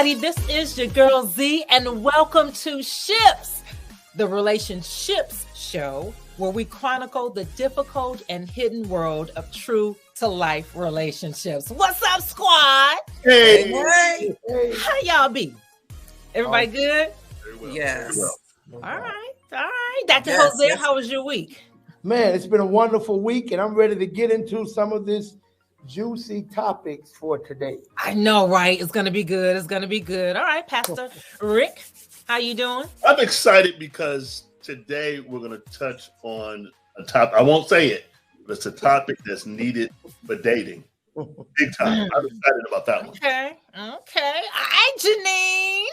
everybody. This is your girl Z, and welcome to Ships, the relationships show where we chronicle the difficult and hidden world of true to life relationships. What's up, squad? Hey. How y'all be? Everybody good? Very well. Yes. Very well. All right. Dr. Jose, how was your week? Man, it's been a wonderful week, and I'm ready to get into some of this juicy topics for today. I know, right? It's gonna be good. It's gonna be good. All right, Pastor Rick, how you doing? I'm excited because today we're going to touch on a topic. I won't say it, but it's a topic that's needed for dating. Big time. I'm excited about that one. Okay. Hi, Janine.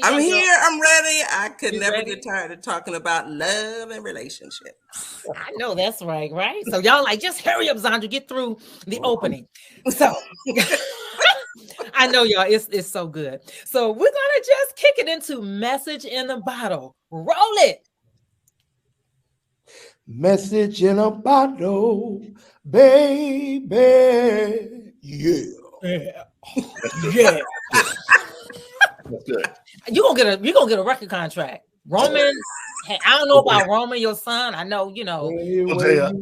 I'm here. I'm ready. I could You never ready? get tired of talking about love and relationships. I know that's right? So y'all like, just hurry up, Zandra, get through the opening. So I know y'all, it's so good. So we're gonna just kick it into message in the bottle. Roll it. Message in a bottle, baby. Yeah. That's good. You're gonna get a record contract. Roman, I don't know about Roman, your son. I know, Andre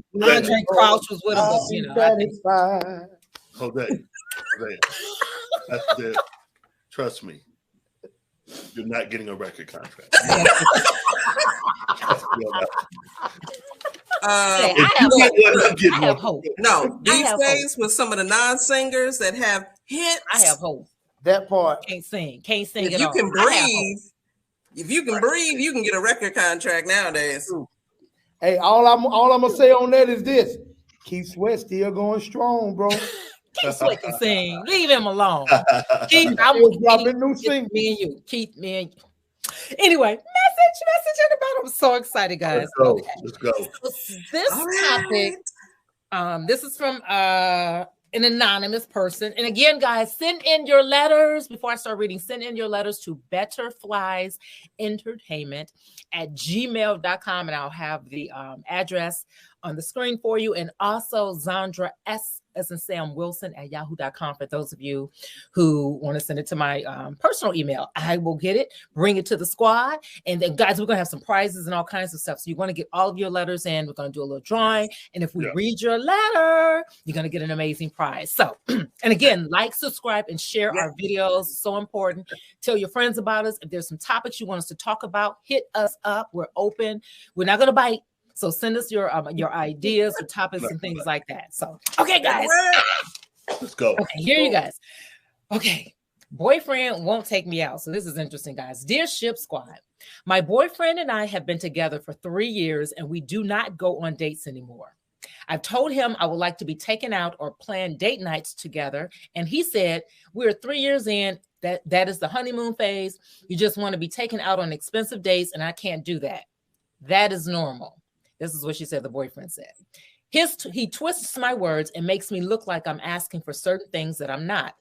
Crouch was with him, but I think satisfied. Jose. That's it. Trust me. You're not getting a record contract. I have hope. No, these have days with some of the non-singers that have hits, I have hope. That part. Can't sing if at you all. can I have hope. breathe, you can get a record contract nowadays. Hey, all I'm gonna say on that is this: Keith Sweat still going strong, bro. Keith Sweat can sing. Leave him alone. Keith, Still dropping new singles. me and you. Keith, me and you. Anyway, message in the bottom. I'm so excited, guys. Let's go. This All topic, right. this is from an anonymous person. And again, guys, send in your letters. Before I start reading, send in your letters to betterfliesentertainment@gmail.com, and I'll have the address on the screen for you. And also Zandra S as in Sam Wilson @yahoo.com for those of you who want to send it to my personal email. I will get it, bring it to the squad. And then, guys, we're going to have some prizes and all kinds of stuff. So you want to get all of your letters in. We're going to do a little drawing. And if we read your letter, you're going to get an amazing prize. So, and again, like, subscribe, and share our videos. So important. Tell your friends about us. If there's some topics you want us to talk about, hit us up. We're open. We're not going to bite. So send us your ideas or topics and things like that. So, okay, guys. Let's go. Okay, here you guys. Okay. Boyfriend won't take me out. So this is interesting, guys. Dear Ship Squad, my boyfriend and I have been together for 3 years and we do not go on dates anymore. I've told him I would like to be taken out or plan date nights together. And he said, we're 3 years in. That is the honeymoon phase. You just want to be taken out on expensive dates, and I can't do that. That is normal. This is what she said, the boyfriend said. He twists my words and makes me look like I'm asking for certain things that I'm not.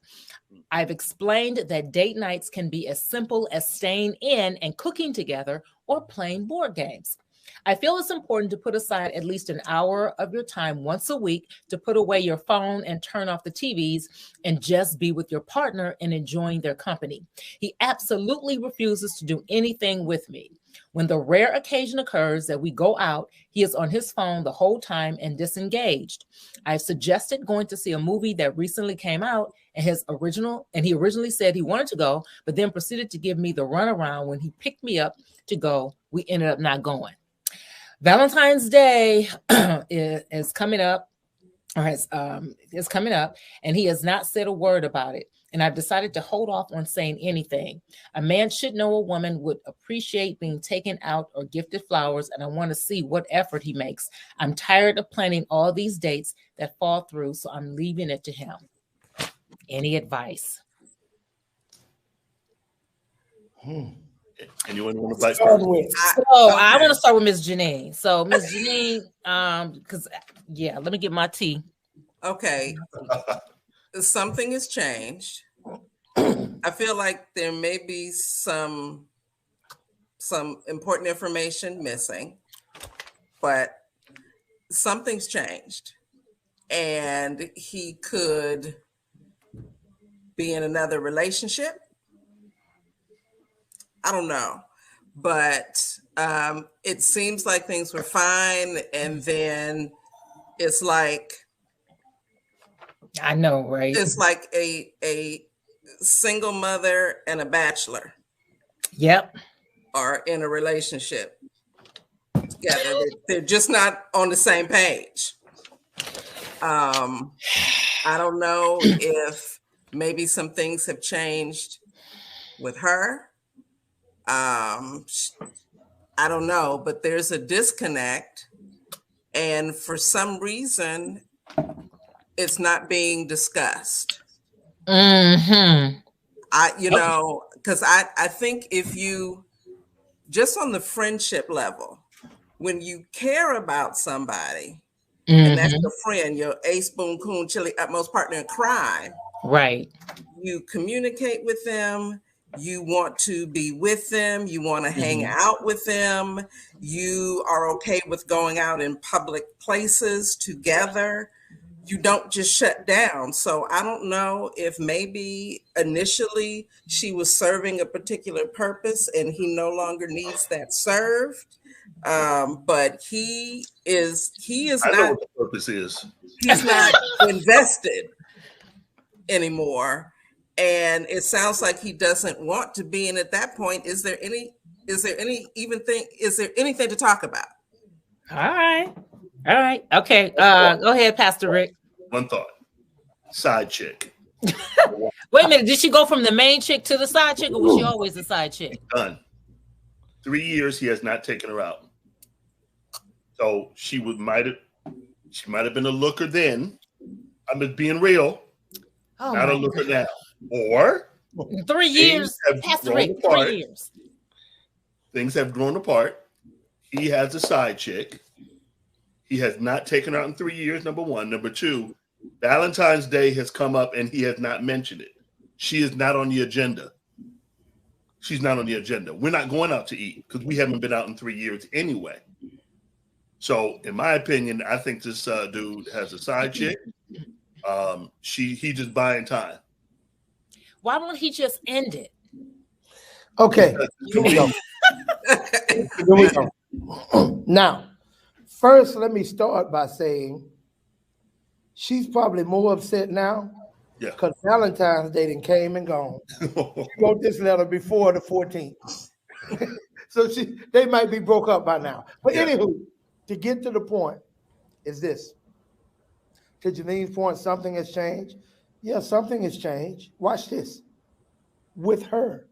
I've explained that date nights can be as simple as staying in and cooking together or playing board games. I feel it's important to put aside at least an hour of your time once a week to put away your phone and turn off the TVs and just be with your partner and enjoying their company. He absolutely refuses to do anything with me. When the rare occasion occurs that we go out, he is on his phone the whole time and disengaged. I've suggested going to see a movie that recently came out and he originally said he wanted to go, but then proceeded to give me the runaround when he picked me up to go. We ended up not going. Valentine's Day is coming up, is coming up, and he has not said a word about it. And I've decided to hold off on saying anything. A man should know a woman would appreciate being taken out or gifted flowers, and I want to see what effort he makes. I'm tired of planning all these dates that fall through, so I'm leaving it to him. Any advice? Anyone want to bite? So I want to start with Miss Janine. So Miss Janine, because let me get my tea. Okay. Something has changed. I feel like there may be some important information missing, but something's changed. And he could be in another relationship. I don't know, but it seems like things were fine, and then it's like I know, right? it's like a single mother and a bachelor Yep. are in a relationship together. They're just not on the same page. I don't know if maybe some things have changed with her. I don't know, but there's a disconnect, and for some reason, it's not being discussed. Mm-hmm. Because I think if you just on the friendship level, when you care about somebody, and that's your friend, your ace, boon, coon, chili, utmost partner in crime, right? You communicate with them. You want to be with them. You want to hang out with them. You are okay with going out in public places together. You don't just shut down. So I don't know if maybe initially she was serving a particular purpose and he no longer needs that served. But he is I know not what the purpose is. He's not invested anymore. And it sounds like he doesn't want to be. And at that point, is there anything to talk about? All right. Okay. Go ahead, Pastor Rick. One thought. Side chick. Wait a minute. Did she go from the main chick to the side chick, or was she always the side chick? Done. 3 years he has not taken her out. So she might have been a looker then. I'm just being real. Oh, not a looker now. Or 3 years. Pastor Rick, 3 years. Things have grown apart. He has a side chick. He has not taken her out in 3 years, number one. Number two, Valentine's Day has come up and he has not mentioned it. She is not on the agenda. She's not on the agenda. We're not going out to eat because we haven't been out in 3 years anyway. So, in my opinion, I think this dude has a side chick. He just buying time. Why don't he just end it? Okay, here we go. Here we go. Now, first, let me start by saying she's probably more upset now because Valentine's Day done came and gone. She wrote this letter before the 14th. So they might be broke up by now. But anywho, to get to the point is this. To Janine's point, something has changed. Yeah, something has changed. Watch this. With her.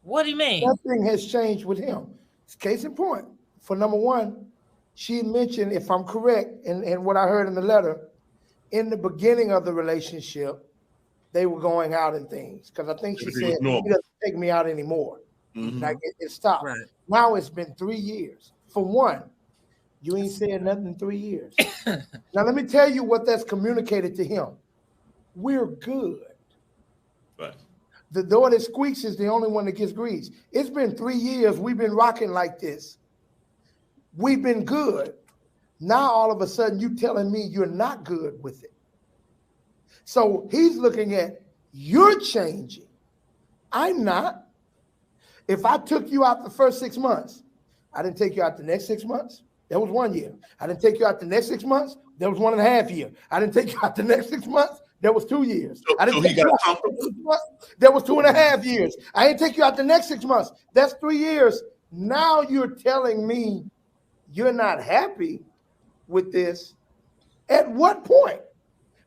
What do you mean? Nothing has changed with him. Case in point. For number one, she mentioned, if I'm correct, and what I heard in the letter, in the beginning of the relationship, they were going out and things. Because I think she said, he doesn't take me out anymore. Like it stopped. Right. Now it's been 3 years. For one, you ain't said nothing in 3 years. Now let me tell you what that's communicated to him. We're good. Right. The door that squeaks is the only one that gets greased. It's been 3 years. We've been rocking like this. We've been good. Now all of a sudden you telling me you're not good with it. So he's looking at, you're changing. I'm not. If I took you out the first 6 months, I didn't take you out the next 6 months. That was 1 year. I didn't take you out the next 6 months. That was 1.5 years. I didn't take you out the next 6 months. That was 2 years. I didn't take you out the 6 months. That was 2.5 years. I didn't take you out the next 6 months. That's 3 years. Now you're telling me you're not happy with this. At what point?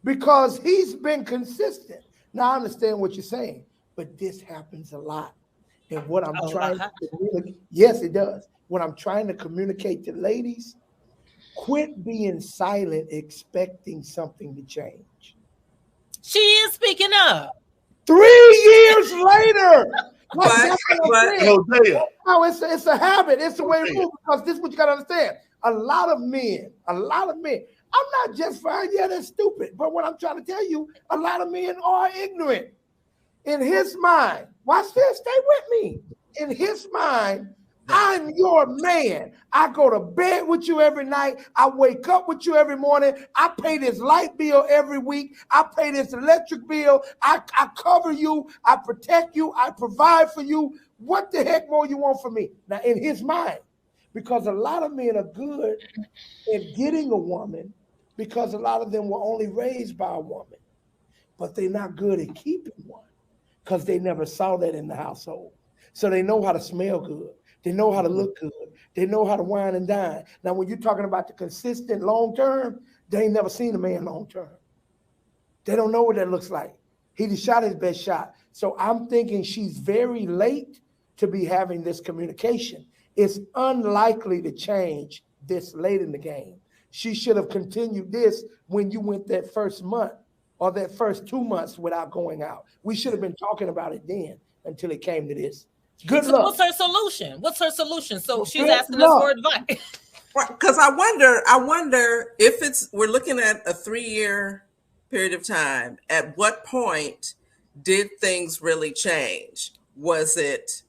Because he's been consistent. Now I understand what you're saying, but this happens a lot. And what I'm trying to communicate, yes, it does. What I'm trying to communicate to ladies, quit being silent, expecting something to change. She is speaking up. 3 years later. No, it's a habit. It's the way it moves, because this is what you got to understand. A lot of men, I'm not just fine. Yeah, they're stupid. But what I'm trying to tell you, a lot of men are ignorant. In his mind, watch this, stay with me. In his mind, I'm your man. I go to bed with you every night. I wake up with you every morning. I pay this light bill every week. I pay this electric bill. I cover you. I protect you. I provide for you. What the heck more you want from me? Now, in his mind, because a lot of men are good at getting a woman because a lot of them were only raised by a woman, but they're not good at keeping one because they never saw that in the household. So they know how to smell good. They know how to look good. They know how to wine and dine. Now, when you're talking about the consistent long term, they ain't never seen a man long term. They don't know what that looks like. He just shot his best shot. So I'm thinking she's very late to be having this communication. It's unlikely to change this late in the game. She should have continued this when you went that first month or that first 2 months without going out. We should have been talking about it then until it came to this. Good luck. What's her solution? What's her solution? So she's asking us for advice. Because I wonder if we're looking at a 3-year period of time. At what point did things really change? Was it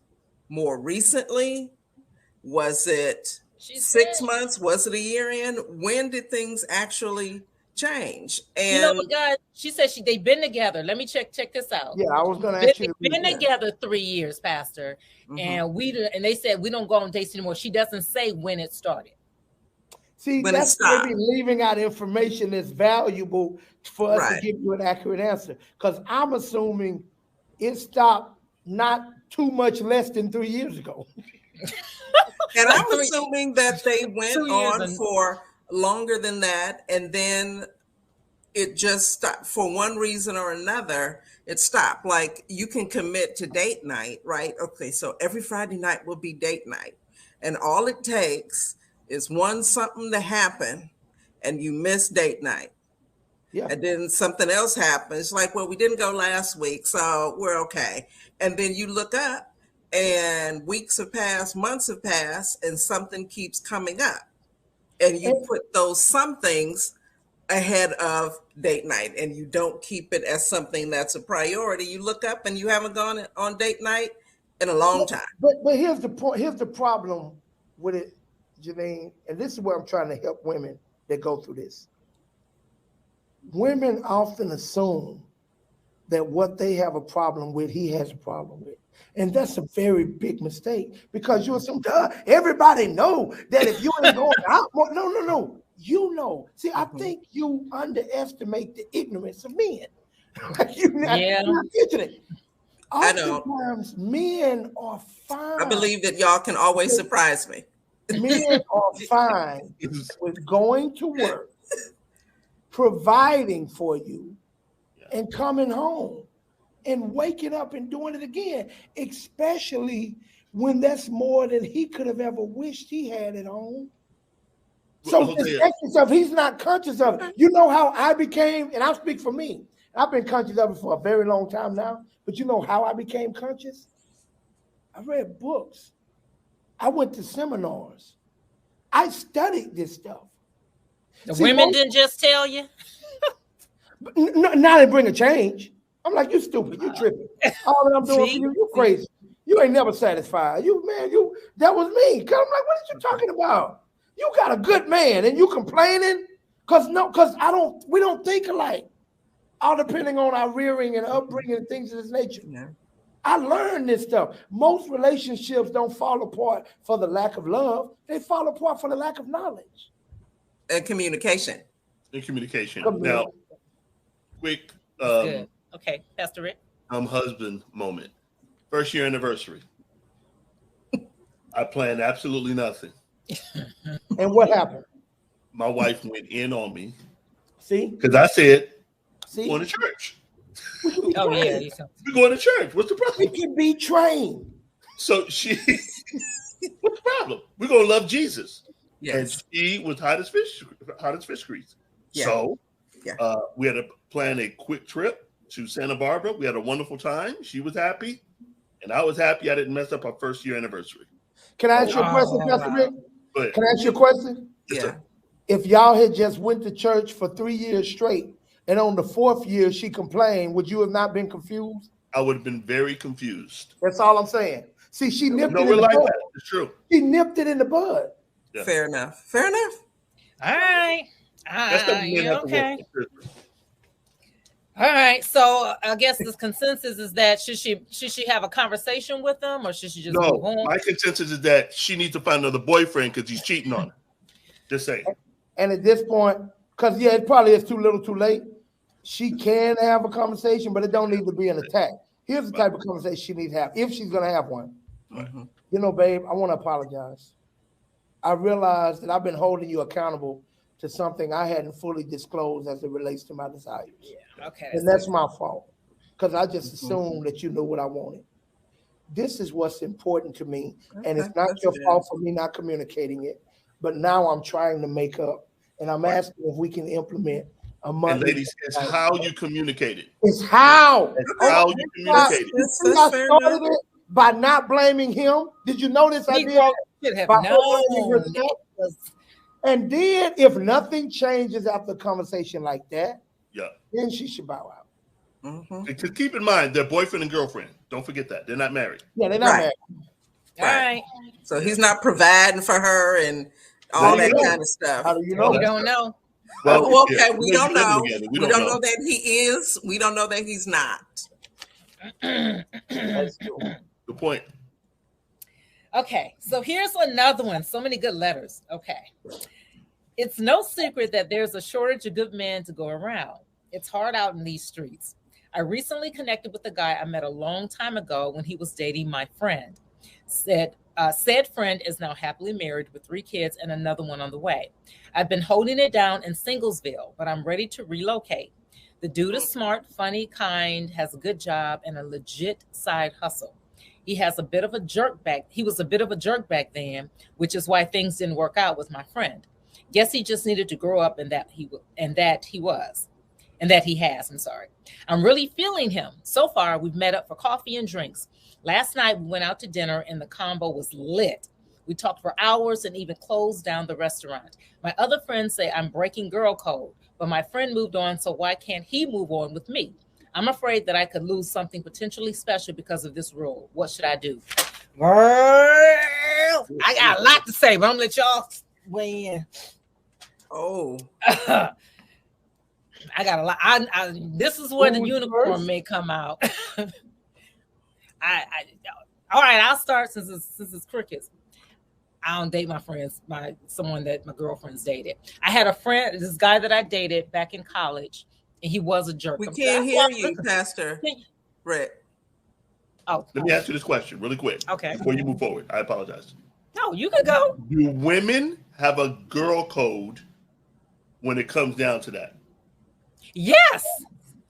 more recently? Was it 6 months? Was it a year in? When did things actually change? And you know what, guys? She said they've been together. Let me check this out. Yeah, I was going to ask you. They've been together 3 years, Pastor, and they said we don't go on dates anymore. She doesn't say when it started. See, when that's maybe leaving out information that's valuable for us to give you an accurate answer. Because I'm assuming it stopped not too much less than 3 years ago. And I'm assuming that they went on for longer than that, and then it just stopped for one reason or another. It stopped. Like, you can commit to date night, right? Okay, so every Friday night will be date night, and all it takes is something to happen, and you miss date night. Yeah. And then something else happens, like, well, we didn't go last week, so we're okay. And then you look up, and weeks have passed, months have passed, and something keeps coming up. And you put those somethings ahead of date night, and you don't keep it as something that's a priority. You look up and you haven't gone on date night in a long time. But here's the point. Here's the problem with it, Janine, and this is where I'm trying to help women that go through this. Women often assume that what they have a problem with, he has a problem with. And that's a very big mistake, because you assume, everybody know that if you ain't going out, no. You know. See, I think you underestimate the ignorance of men. You're not getting it. Oftentimes, men are fine. I believe that y'all can always surprise me. Men are fine with going to work, providing for you, and coming home and waking up and doing it again, especially when that's more than he could have ever wished he had at home. So this extra stuff, he's not conscious of it. You know how I became, and I'll speak for me. I've been conscious of it for a very long time now, but you know how I became conscious? I read books. I went to seminars. I studied this stuff. The women didn't just tell you? Now they bring a change. I'm like, you stupid, you tripping. All that I'm doing for you, you crazy. You ain't never satisfied. That was me. I'm like, what are you talking about? You got a good man and you complaining? Because we don't think alike. All depending on our rearing and upbringing and things of this nature. Yeah. I learned this stuff. Most relationships don't fall apart for the lack of love. They fall apart for the lack of knowledge. And communication. Now, quick. Good. Okay, Pastor Rick. Husband moment. First year anniversary. I planned absolutely nothing. And what happened? My wife went in on me. See? Because I said, going to church. We're going to church. What's the problem? We can be trained. So what's the problem? We're going to love Jesus. Yes. And she was hot as fish grease. Yeah. So we had to plan a quick trip to Santa Barbara. We had a wonderful time. She was happy. And I was happy I didn't mess up our first year anniversary. Can I ask you a question, Pastor Rick? Can I ask you a question? Yeah. If y'all had just went to church for 3 years straight, and on the 4th year she complained, would you have not been confused? I would have been very confused. That's all I'm saying. See, she nipped No, it we're in the like bud. that. It's true. She nipped it in the bud. Yeah. Fair enough. Fair enough. All right. That's something men have to Okay. work with. All right. So I guess the consensus is that should she have a conversation with them, or should she just move No, on? my consensus is that she needs to find another boyfriend because he's cheating on her. Just saying. And at this point, because it probably is too little too late, she can have a conversation, but it don't need to be an attack. Here's the type of conversation she needs to have, if she's going to have one. Mm-hmm. You know, babe, I want to apologize. I realized that I've been holding you accountable to something I hadn't fully disclosed as it relates to my desires. Yeah. Okay. And that's my fault, because I just assumed that you knew what I wanted. This is what's important to me, and it's not That's your good. fault for me not communicating it, but now I'm trying to make up, and I'm asking if we can implement a And monthly. ladies, it's how you communicate it. It's how. It's how you communicate it. That's I fair started enough. it by not blaming him. Did you notice I did? Negro should have By known. overrating herself. And then, if nothing changes after a conversation like that, Yeah. then she should bow out. Mhm. Because keep in mind, they're boyfriend and girlfriend. Don't forget that. They're not married. Yeah, they're not Right. married. All right. So he's not providing for her and all There that you go. kind of stuff. How do you Well, know? We don't know. Oh, okay, yeah, we they're don't living know. together. We don't know that he is. We don't know that he's not. That's true. Good point. Okay, so here's another one. So many good letters. Okay. It's no secret that there's a shortage of good men to go around. It's hard out in these streets. I recently connected with a guy I met a long time ago when he was dating my friend. Said friend is now happily married with 3 kids and another one on the way. I've been holding it down in Singlesville, but I'm ready to relocate. The dude is smart, funny, kind, has a good job, and a legit side hustle. He was a bit of a jerk back then, which is why things didn't work out with my friend. Guess he just needed to grow up, and that he has. I'm sorry. I'm really feeling him. So far, we've met up for coffee and drinks. Last night, we went out to dinner, and the combo was lit. We talked for hours and even closed down the restaurant. My other friends say I'm breaking girl code, but my friend moved on, so why can't he move on with me? I'm afraid that I could lose something potentially special because of this rule. What should I do? Girl, I got a lot to say, but I'm going to let y'all weigh in. Oh, I got a lot. This is where the Who's unicorn first? may come out. All right, I'll start since it's crickets. I don't date my friends, someone that my girlfriends dated. I had a friend, this guy that I dated back in college, and he was a jerk. we can't hear you, Pastor Brett. Oh, Let me ask you this question really quick. Okay. Before you move forward, I apologize. No, you can go. Do women have a girl code when it comes down to that? Yes.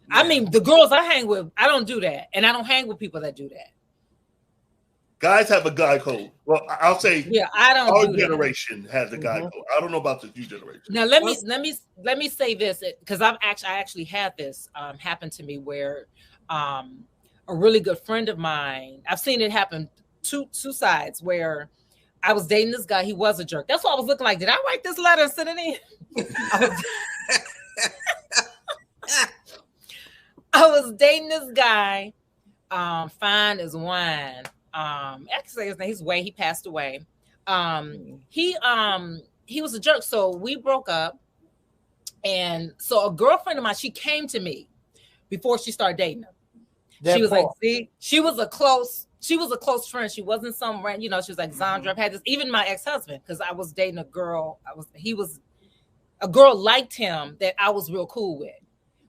I mean, the girls I hang with, I don't do that. And I don't hang with people that do that. Guys have a guy code. Well, I'll say Yeah, I don't our do that. generation has a guy code. I don't know about the new generation. Now let me say this, because I actually had this happen to me where a really good friend of mine, I've seen it happen two sides, where I was dating this guy, he was a jerk. That's what I was looking like. Did I write this letter and send it in? I was dating this guy, fine as wine. Actually, his name, he passed away. He was a jerk, so we broke up. And so a girlfriend of mine, she came to me before she started dating him. She was like, see, she was a close friend. She wasn't some random, she was like, Zandra, I've had this. Even my ex-husband, because I was dating a girl. A girl liked him that I was real cool with.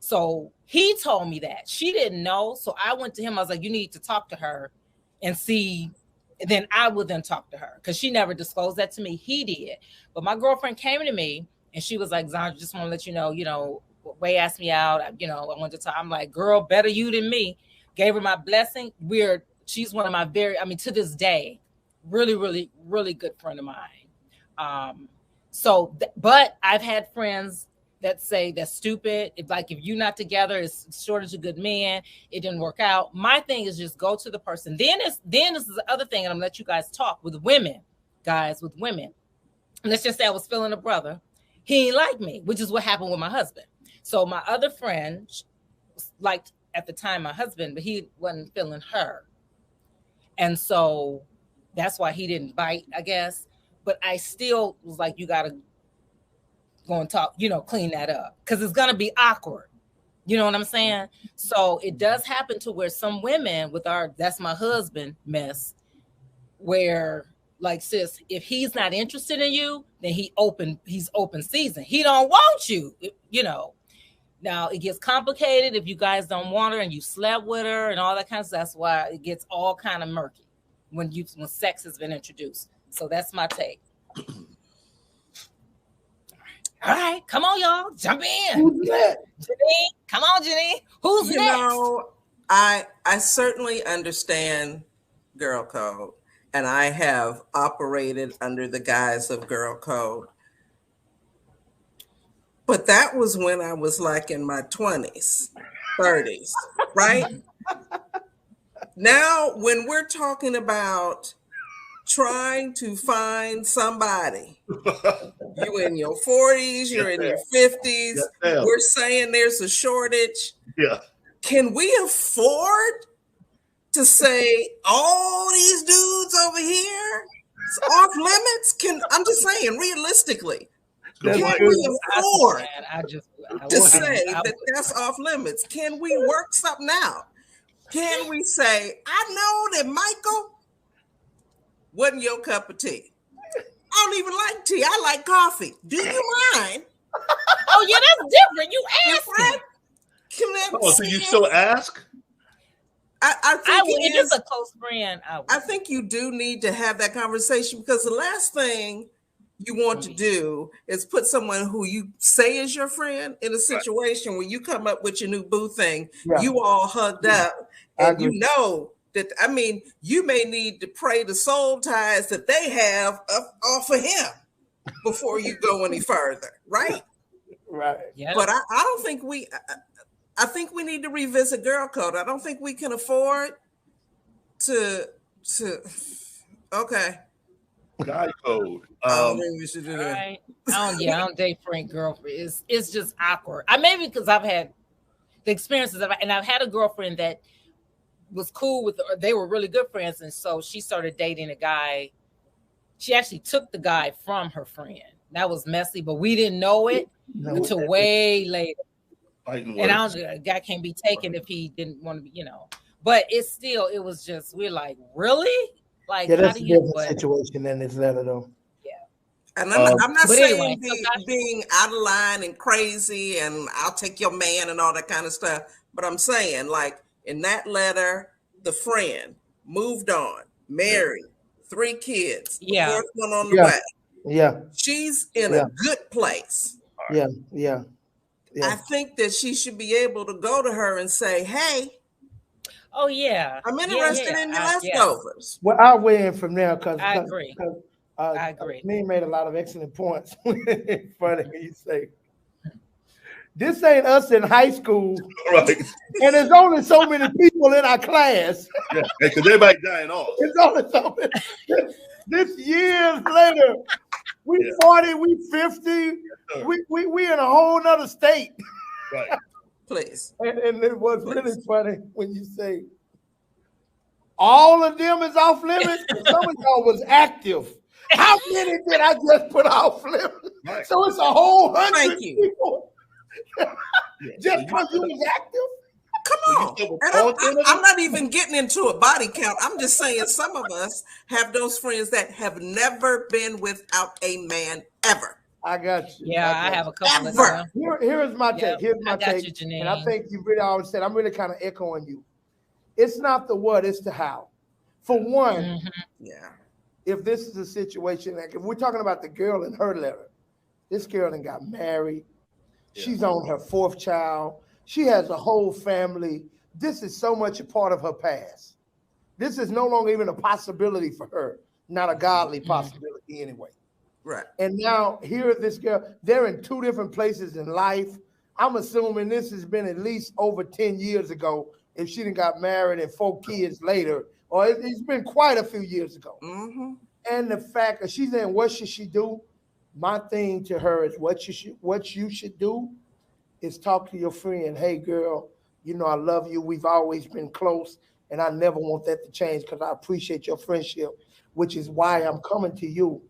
So he told me that. She didn't know. So I went to him. I was like, you need to talk to her and see. And then I would then talk to her, because she never disclosed that to me. He did. But my girlfriend came to me and she was like, Zandra, just want to let you know, Way asked me out. I wanted to talk. I'm like, girl, better you than me. Gave her my blessing. She's one of my to this day, really, really, really good friend of mine. But I've had friends that say that's stupid. If you're not together, it's shortage of good men. It didn't work out. My thing is just go to the person. Then this is the other thing, and I'm gonna let you guys talk with women, guys, with women. Let's just say I was feeling a brother. He ain't like me, which is what happened with my husband. So my other friend liked at the time my husband, but he wasn't feeling her. And so that's why he didn't bite, I guess. But I still was like, you got to go and talk, clean that up, because it's going to be awkward. You know what I'm saying? So it does happen to where some women with our "that's my husband" mess, where like, sis, if he's not interested in you, then he's open season. He don't want you, Now it gets complicated if you guys don't want her and you slept with her and all that kind of stuff. That's why it gets all kind of murky when sex has been introduced. So that's my take. All right, come on, y'all, jump in. Who's that? Janine, come on, Janine. Who's next? I certainly understand girl code, and I have operated under the guise of girl code. But that was when I was like in my 20s, 30s, right? Now, when we're talking about trying to find somebody, you in your 40s, you're in your 50s, we're saying there's a shortage. Yeah. Can we afford to say all these dudes over here it's off limits? I'm just saying, realistically, can we afford to say that that's off limits? Can we work something out? Can we say, I know that Michael wasn't your cup of tea. I don't even like tea. I like coffee. Do you mind? Oh, yeah, that's different. You asked. So you still ask? I think it is a close friend. I think you do need to have that conversation, because the last thing you want to do is put someone who you say is your friend in a situation where you come up with your new boo thing, you all hugged up, and you know that, you may need to pray the soul ties that they have off of him before you go any further, right? Right. Yeah. But I don't think I think we need to revisit girl code. I don't think we can afford to okay. Guy code. I don't think we should do that. Right. I don't date friend girlfriend. It's just awkward. Maybe because I've had the experiences and I've had a girlfriend that was cool with her. They were really good friends, and so she started dating a guy. She actually took the guy from her friend. That was messy, but we didn't know it until way later. And a guy can't be taken if he didn't want to be, But it was just, we're like, really? Like, that's a different situation than this letter, though. Yeah. And I'm not saying being out of line and crazy and I'll take your man and all that kind of stuff. But I'm saying, like, in that letter, the friend moved on, married, 3 kids, the 4th one on the way. Yeah. She's in a good place. Yeah. I think that she should be able to go to her and say, hey, oh yeah, I'm interested in your leftovers. Well, I'll weigh in from there because I agree. I agree. Me made a lot of excellent points. Funny when you say this ain't us in high school, right? And there's only so many people in our class. Yeah, because everybody dying off. It's only so many. This years later, we 40, we 50, we in a whole nother state. Right. Please. And it was really funny when you say all of them is off limits. Some of y'all was active. How many did I just put off limits? Right. So it's a whole 100 people. Just because you was active. Come on. And I'm not even getting into a body count. I'm just saying some of us have those friends that have never been without a man ever. I got you. Yeah, I have a couple of them. Here's my take. Here's my take. And I think you really always said, I'm really kind of echoing you. It's not the what, it's the how. For one, if this is a situation, like if we're talking about the girl in her letter, this girl then got married. She's on her 4th child. She has a whole family. This is so much a part of her past. This is no longer even a possibility for her, not a godly possibility anyway. Right. And now here this girl, they're in 2 different places in life. I'm assuming this has been at least over 10 years ago if she done got married and 4 kids later, or it's been quite a few years ago. Mm-hmm. And the fact that she's saying, what should she do? My thing to her is what you should do is talk to your friend. Hey, girl, I love you. We've always been close. and I never want that to change because I appreciate your friendship, which is why I'm coming to you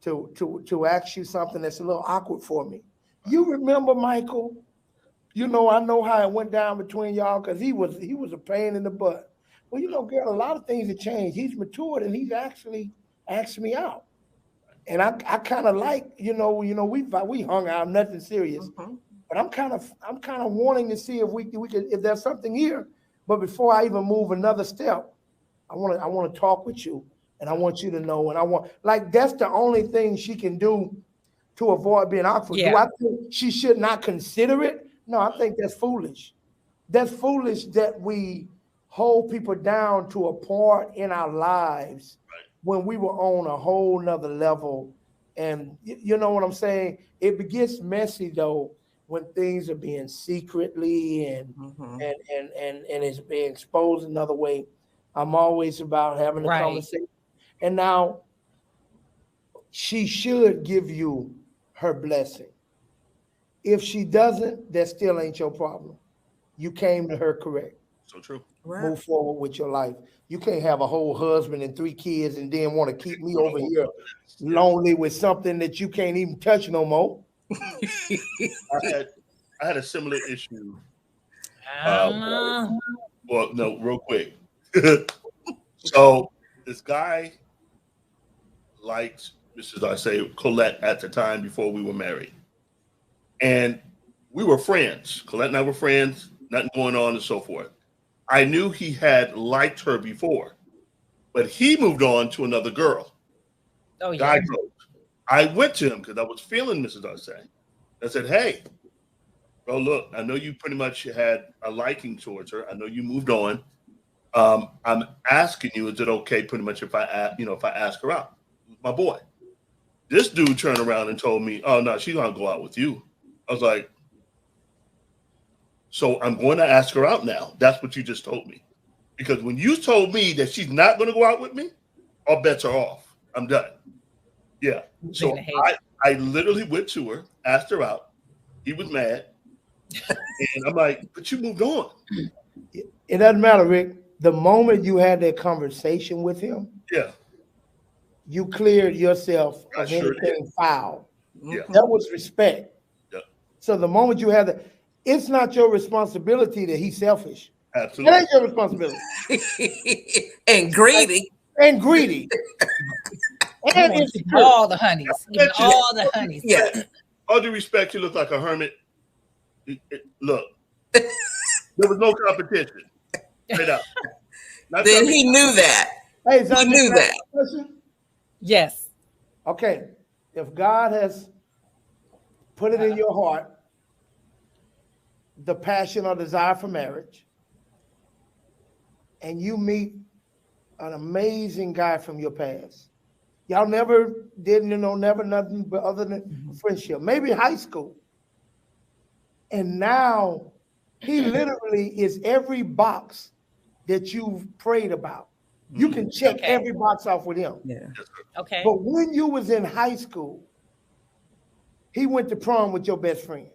to ask you something that's a little awkward for me. You remember Michael? You know, I know how it went down between y'all because he was a pain in the butt. Well, you know, girl, a lot of things have changed. He's matured and he's actually asked me out. And I kind of like, you know, we hung out, nothing serious. Mhm. But I'm kind of wanting to see if we could, if there's something here. But before I even move another step, I want to talk with you, and I want you to know, and that's the only thing she can do to avoid being awkward. Yeah. Do I think she should not consider it? No, I think that's foolish. That's foolish that we hold people down to a part in our lives when we were on a whole nother level. And you know what I'm saying? It gets messy though when things are being secretly and it's being exposed another way. I'm always about having a conversation. And now she should give you her blessing. If she doesn't, that still ain't your problem. You came to her correct. So true. Right. Move forward with your life. You can't have a whole husband and 3 kids and then want to keep me over here lonely with something that you can't even touch no more. I had a similar issue. Uh-huh. Well, no, real quick. So this guy liked Mrs. I say Colette at the time before we were married. And we were friends. Colette and I were friends, nothing going on and so forth. I knew he had liked her before, but he moved on to another girl. Oh, yeah. Guy code. I went to him because I was feeling Mrs. Arce. I said, hey, bro, look, I know you pretty much had a liking towards her. I know you moved on. I'm asking you, is it okay pretty much if I ask her out? My boy. This dude turned around and told me, oh, no, she's going to go out with you. I was like, so I'm going to ask her out now. That's what you just told me. Because when you told me that she's not going to go out with me, all bets are off. I'm done. Yeah. So I literally went to her, asked her out. He was mad. And I'm like, but you moved on. It doesn't matter, Rick. The moment you had that conversation with him, yeah, you cleared yourself of anything foul. Yeah. That was respect. Yeah. So the moment you had that, it's not your responsibility that he's selfish. Absolutely. It ain't your responsibility. And greedy. And greedy. And insecure. All the honeys. Even all the honeys. Yeah. All due respect, you look like a hermit. Look, there was no competition. Straight up. Then he knew that. Hey, He knew that. Yes. Okay. If God has put it in your heart, the passion or desire for marriage, and you meet an amazing guy from your past, y'all never did, never nothing but other than friendship, maybe high school. And now he literally is every box that you've prayed about. You can check every box off with him. Yeah. Okay. But when you was in high school, he went to prom with your best friend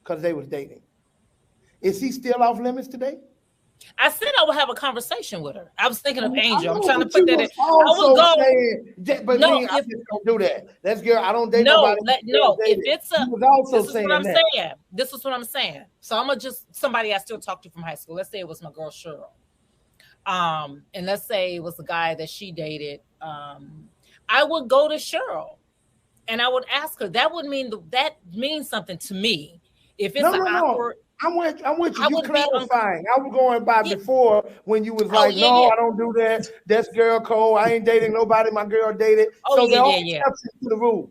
because they was dating. Is he still off limits today? I said I would have a conversation with her. I was thinking of Angel. I'm know, trying to but put you that in. was I would go. saying, but No, me, I just don't do that. That's girl. I don't date No, nobody. no. If it's a, He was also this is saying what I'm that. saying. This is what I'm saying. So I'm gonna just somebody I still talk to from high school. Let's say it was my girl Cheryl. And let's say it was the guy that she dated. I would go to Cheryl, and I would ask her. That would mean that means something to me. If it's awkward. I'm with you. I You would be clarifying. I was going by before when you was like, yeah, no, yeah. I don't do that. That's girl code. I ain't dating nobody. My girl dated. Oh, So yeah, there are yeah. exceptions to the rule.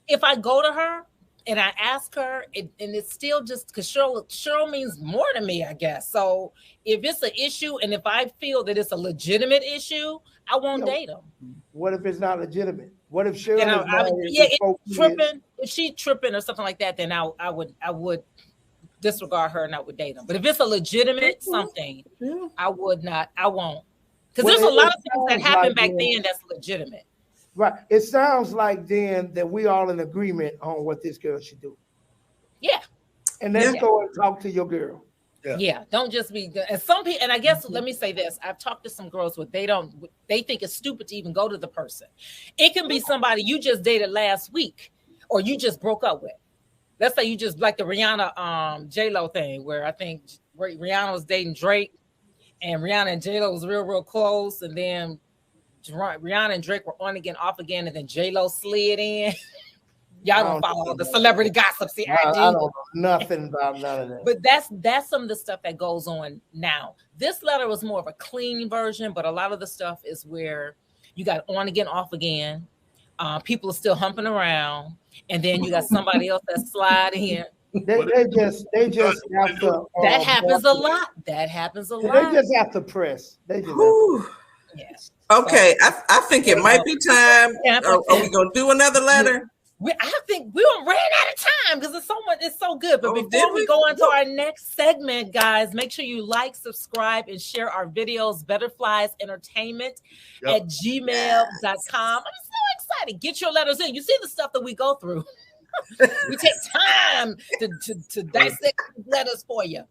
If I go to her and I ask her, and it's still just because Cheryl means more to me, I guess. So if it's an issue and if I feel that it's a legitimate issue, I won't date him. What if it's not legitimate? What if Cheryl And is married? tripping. If she tripping or something like that, then I would disregard her and I would date him. But if it's a legitimate something, I would not. I won't. Because there's a lot of things that happened back then that's legitimate. Right. It sounds like then that we all in agreement on what this girl should do. Yeah. And let's go and talk to your girl. Yeah, don't just be. And some people, and I guess let me say this: I've talked to some girls where they think it's stupid to even go to the person. It can be somebody you just dated last week, or you just broke up with. Let's say you just like the Rihanna J-Lo thing, where I think Rihanna was dating Drake, and Rihanna and J-Lo was real close, and then Rihanna and Drake were on again, off again, and then J-Lo slid in. Y'all don't follow the celebrity gossip. See, I don't know nothing about none of that. But that's some of the stuff that goes on now. This letter was more of a clean version, but a lot of the stuff is where you got on again, off again. People are still humping around, and then you got somebody else that slide in. They just have to. That happens a lot. That happens a lot. They just have to press. They just. Yes. Okay, I think it might be time. Are we gonna do another letter? I think we ran out of time because it's so good. But before we go on to our next segment, guys, make sure you like, subscribe, and share our videos, Betterflies Entertainment at gmail.com. I'm so excited. Get your letters in. You see the stuff that we go through. We take time to dissect letters for you.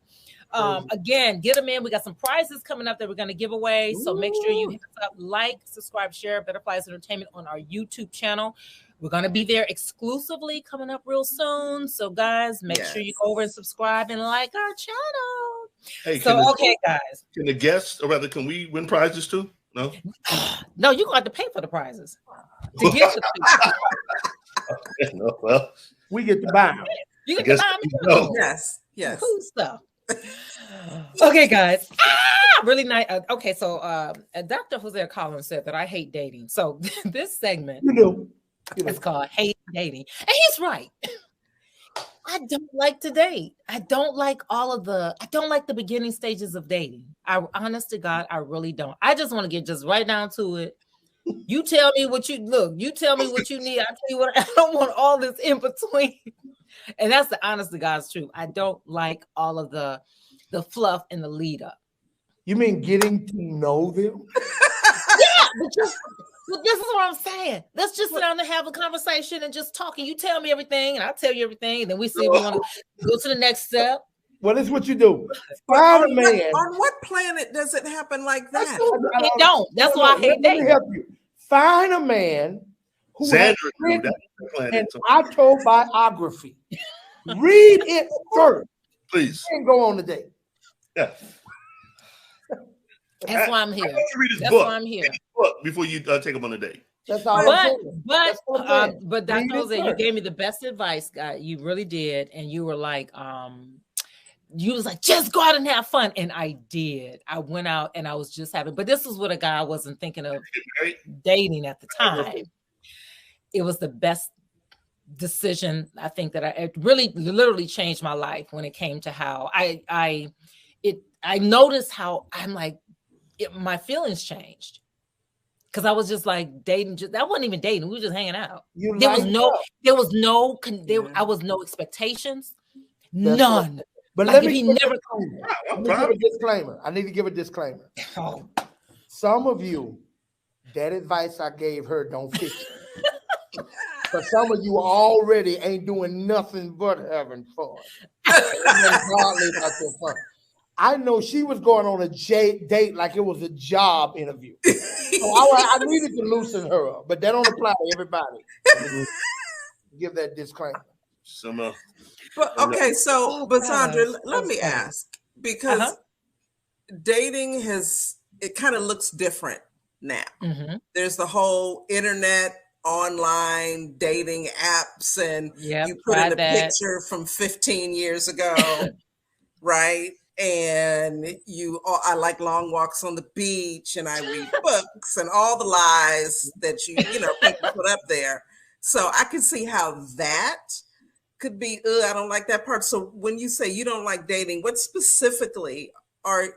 Again, get them in. We got some prizes coming up that we're going to give away. So make sure you hit us up, like, subscribe, share Betterflies Entertainment on our YouTube channel. We're going to be there exclusively coming up real soon. So, guys, make sure you go over and subscribe and like our channel. Hey, guys. Can the guests, or rather, can we win prizes too? No? No, you're going to have to pay for the prizes to get the No, well, we get to buy them. You get to buy them. Yes. Cool stuff. Okay, guys. Really nice. Okay, so Dr. Hosea Collins said that I hate dating. So this segment it's called Hate Dating. And he's right. I don't like to date. I don't like the beginning stages of dating. Honest to God, I really don't. I just want to get just right down to it. You tell me what you tell me what you need. I tell you what, I don't want all this in between. And that's the honest to God's truth. I don't like all of the fluff and the lead up. You mean getting to know them? Yeah, but this is what I'm saying. Let's just sit down and have a conversation and just talk. And you tell me everything, and I'll tell you everything. And then we see if we want to go to the next step. Well, that's what you do. Find a man. On what planet does it happen like that? It don't. That's why I hate dating. Let me help you. Find a man who has written an autobiography. Read it first. Please. And go on the date. Yeah. That's why I'm here. That's why I'm here. Book before you take them on a date. That's all. But Dr. Jose, you gave me the best advice, guy. You really did, and you were like, you was like, just go out and have fun, and I did. I went out and I was just having. But this was with a guy I wasn't thinking of dating at the time. It was the best decision I think that it really literally changed my life when it came to how I noticed how I'm like. My feelings changed because I was just like dating. That wasn't even dating. We were just hanging out. There was no expectations, none. Right. But like let me give a disclaimer. I need to give a disclaimer. Some of you, that advice I gave her don't fit you. But some of you already ain't doing nothing but having fun. I know she was going on a date like it was a job interview. So I needed to loosen her up, but that don't apply to everybody. Give that disclaimer. But okay, so Sandra, let me ask, because dating it kind of looks different now. Mm-hmm. There's the whole internet, online dating apps, and you put in a picture from 15 years ago, right? And I like long walks on the beach, and I read books and all the lies that people put up there. So I can see how that could be, I don't like that part. So when you say you don't like dating, what specifically are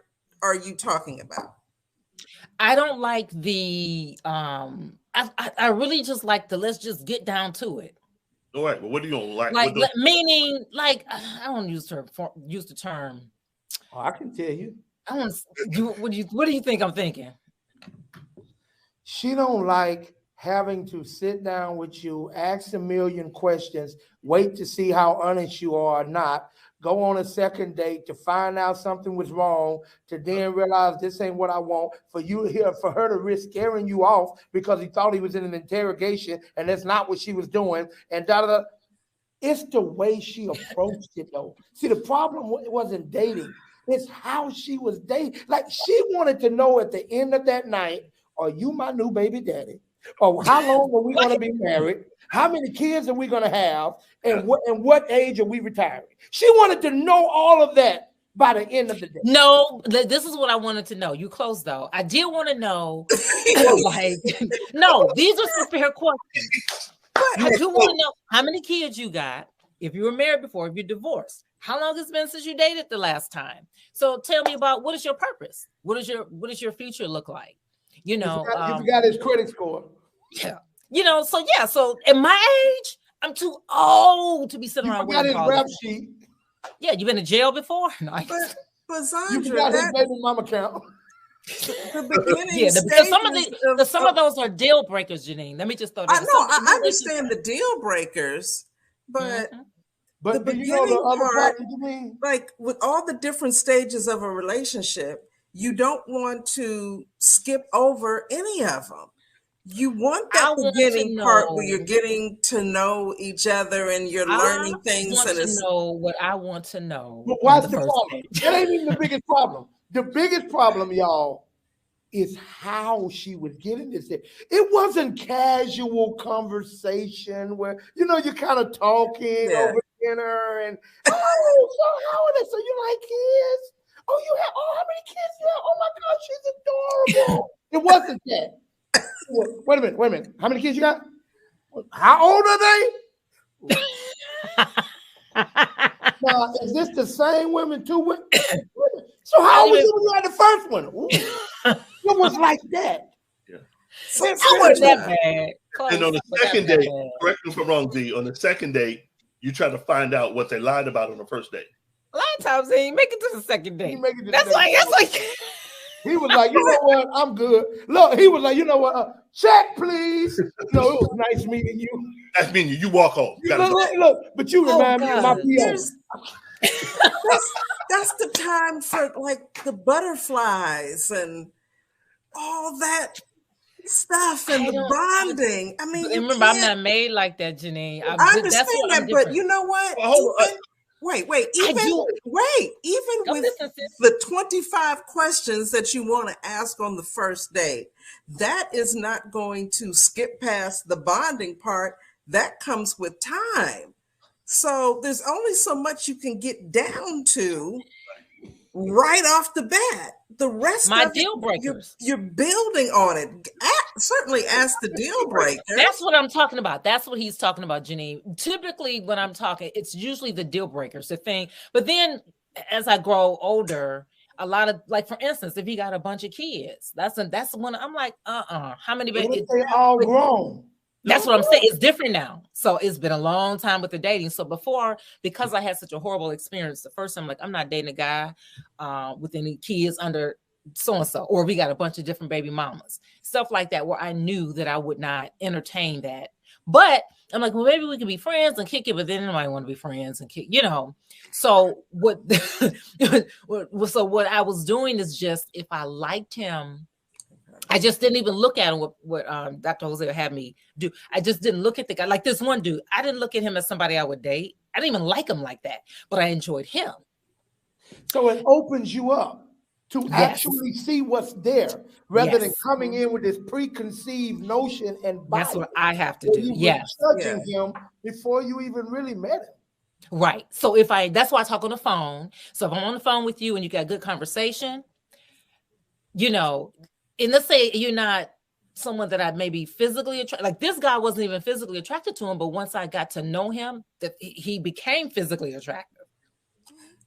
you talking about? I don't like the, I really just like let's just get down to it. All right. Well, what do you don't like? Meaning, like, I don't use the term. Oh, I can tell you. What do you think I'm thinking? She don't like having to sit down with you, ask a million questions, wait to see how honest you are or not, go on a second date to find out something was wrong, to then realize this ain't what I want, for her to risk scaring you off because he thought he was in an interrogation and that's not what she was doing, and da-da-da. It's the way she approached it, though. See, the problem wasn't dating. It's how she was dating. Like, she wanted to know at the end of that night, are you my new baby daddy? Or how long are we going to be married? How many kids are we going to have? And what age are we retiring? She wanted to know all of that by the end of the day. No, this is what I wanted to know. You close, though. I did want to know, like, no, these are some fair questions. I do want to know how many kids you got, if you were married before, if you're divorced. How long it's been since you dated the last time? So tell me about, what is your purpose? What does your future look like? You know, you forgot his credit score. Yeah. You know, so at my age, I'm too old to be sitting around. You forgot his rap sheet. Yeah, you been to jail before? Nice. But Zandra, you forgot his baby mama account. The beginning, because some of those are deal breakers, Janine. Let me just throw that. I know, I understand the deal breakers, but but the beginning the other part, like with all the different stages of a relationship, you don't want to skip over any of them. You want that beginning part where you're getting to know each other and you're learning things. I want to know what I want to know. But what's the problem? That ain't even the biggest problem. The biggest problem, y'all, is how she was getting this. It wasn't casual conversation where, you know, you're kind of talking over dinner and, so how are they? So you like kids? Oh, you have, how many kids you have? Oh my gosh, she's adorable. It wasn't that. Wait a minute. How many kids you got? How old are they? Now, is this the same women, two women? So how was you when you had the first one? It was like that. Yeah. So I wasn't that bad. And on the second date, correct me if I'm wrong, D, on the second date, you try to find out what they lied about on the first date. A lot of times they ain't make it to the second date. That's like he was like, you know what? I'm good. Look, he was like, you know what? Check, please. No, it was nice meeting you. Nice meeting you. You walk home. Look, but you remind me of my PO. That's the time for like the butterflies and all that stuff and the bonding. I mean, remember, I'm not made like that, Janine. I understand that, but you know what? Wait. Even with the 25 questions that you want to ask on the first date, that is not going to skip past the bonding part. That comes with time. So there's only so much you can get down to right off the bat. The rest of deal breakers. You're building on it. Certainly ask the deal breaker. That's what I'm talking about. That's what he's talking about, Janine. Typically, when I'm talking, it's usually the deal breakers, the thing. But then as I grow older, a lot of, like, for instance, if he got a bunch of kids, that's one. I'm like, how many babies? They all grown. That's what I'm saying. It's different now. So it's been a long time with the dating. So before, because I had such a horrible experience, the first time, like, I'm not dating a guy with any kids under so-and-so, or we got a bunch of different baby mamas, stuff like that, where I knew that I would not entertain that. But I'm like, well, maybe we can be friends and kick it, but then nobody want to be friends and kick, you know. So what I was doing is just, if I liked him, I just didn't even look at him, what Dr. Jose had me do. I just didn't look at the guy. Like this one dude, I didn't look at him as somebody I would date. I didn't even like him like that, but I enjoyed him. So it opens you up to actually see what's there, rather than coming in with this preconceived notion and bias. That's what I have to do. Judging him before you even really met him. Right. So that's why I talk on the phone. So if I'm on the phone with you and you got good conversation, you know, and let's say you're not someone that I maybe physically attract. Like this guy wasn't even physically attracted to him, but once I got to know him, that he became physically attractive.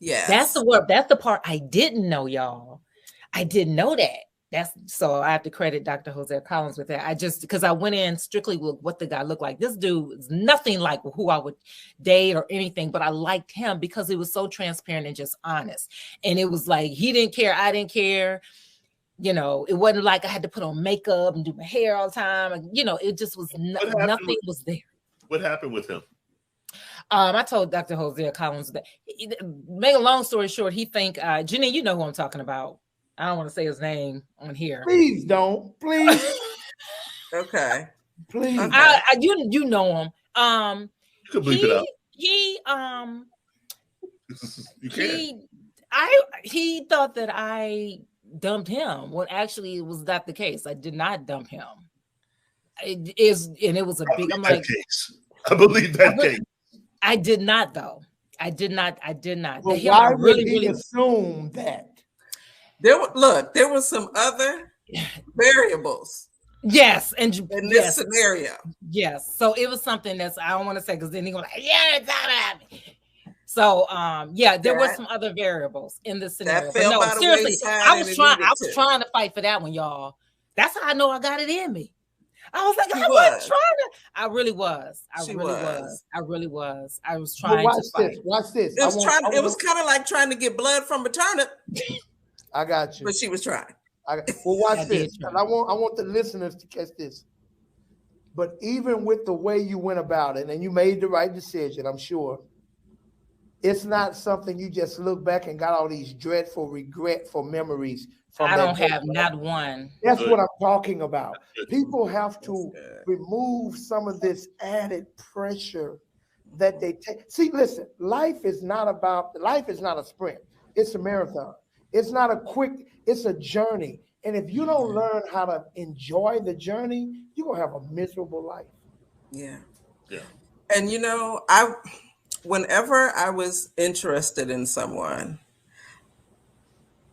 Yeah, that's the part I didn't know, y'all. I didn't know that. So I have to credit Dr. Jose Collins with that. Because I went in strictly with what the guy looked like. This dude is nothing like who I would date or anything, but I liked him because he was so transparent and just honest. And it was like, he didn't care, I didn't care. You know, it wasn't like I had to put on makeup and do my hair all the time. You know, it just was nothing was there. What happened with him? I told Dr. Hosea Collins that. Make a long story short, he think Janine, you know who I'm talking about. I don't want to say his name on here. Please don't. Please. Okay. Please. Okay. You know him. You can bleep it out. He thought that I dumped him when actually it was not the case. I did not dump him. It was a big. I'm like, case. I believe that case. I did not though. I did not. Well, why would he assume that? There were some other variables. Yes, and in this scenario. Yes, so it was something that's I don't want to say because then he was like, yeah, it's not happening. So there were some other variables in this scenario. But no, seriously, I was trying to fight for that one, y'all. That's how I know I got it in me. I was like, I wasn't trying to. I really was. I really was. I was trying to fight. Watch this. It was kind of like trying to get blood from a turnip. I got you. But she was trying. Well, watch this. And I want the listeners to catch this. But even with the way you went about it, and you made the right decision, I'm sure, it's not something you just look back and got all these dreadful, regretful memories. I don't have not one. That's what I'm talking about. People have to remove some of this added pressure that they take. See, listen, life is not a sprint. It's a marathon. It's not it's a journey. And if you don't learn how to enjoy the journey, you're going to have a miserable life. Yeah. Yeah. And whenever I was interested in someone,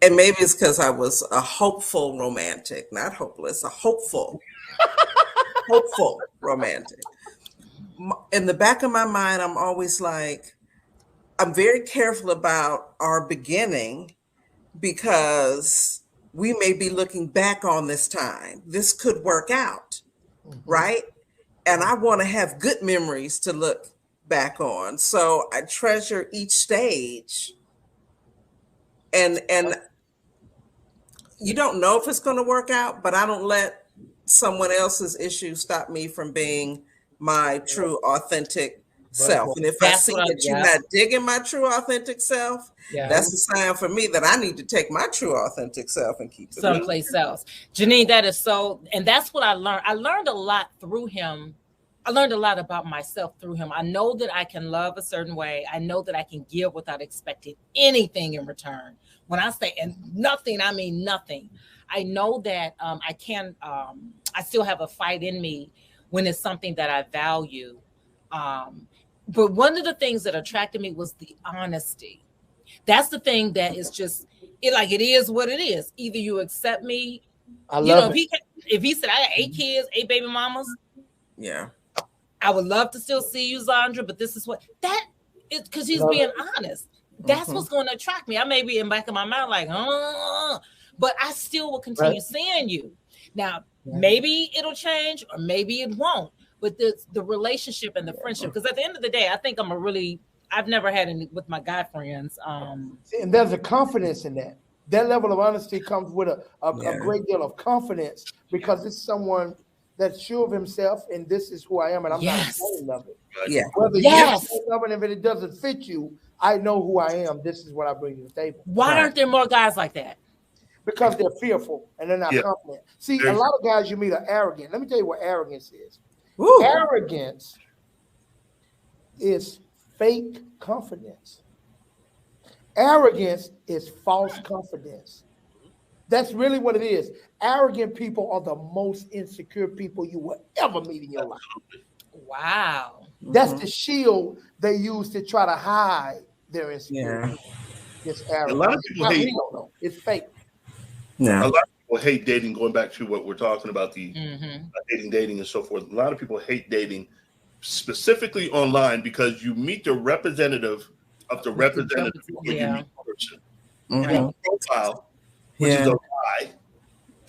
and maybe it's because I was a hopeful romantic, not hopeless, a hopeful romantic. In the back of my mind, I'm always like, I'm very careful about our beginning because we may be looking back on this time. This could work out, right? And I want to have good memories to look back on. So I treasure each stage. And you don't know if it's going to work out, but I don't let someone else's issues stop me from being my true, authentic self. And if I see that you're not digging my true, authentic self, that's a sign for me that I need to take my true, authentic self and keep it someplace else. Janine, that is so, and that's what I learned. I learned a lot through him. I learned a lot about myself through him. I know that I can love a certain way. I know that I can give without expecting anything in return. When I say and nothing, I mean nothing. I know that I still have a fight in me when it's something that I value. But one of the things that attracted me was the honesty. That's the thing that is just it is what it is. Either you accept me. If he said I got 8 kids, 8 baby mamas. Yeah. I would love to still see you, Zandra, but this is what that is because he's being honest. That's what's going to attract me. I may be in the back of my mind like, but I still will continue seeing you. Now, maybe it'll change or maybe it won't. But the relationship and the friendship, because at the end of the day, I think I've never had any with my guy friends. And there's a confidence in that. That level of honesty comes with a great deal of confidence because it's someone that's sure of himself and this is who I am and I'm not ashamed of it. Yeah. Whether you're ashamed of it, if it doesn't fit you, I know who I am. This is what I bring to the table. Why aren't there more guys like that? Because they're fearful and they're not confident. See, a lot of guys you meet are arrogant. Let me tell you what arrogance is. Ooh. Arrogance is fake confidence. Arrogance is false confidence. That's really what it is. Arrogant people are the most insecure people you will ever meet in your life. Wow. That's the shield they use to try to hide their insecurity. It's arrogant. A lot of people hate. It's fake. Yeah. A lot of people hate dating. Going back to what we're talking about, the dating and so forth. A lot of people hate dating, specifically online, because you meet the representative of the representative when you meet the person. You profile, which is a lie.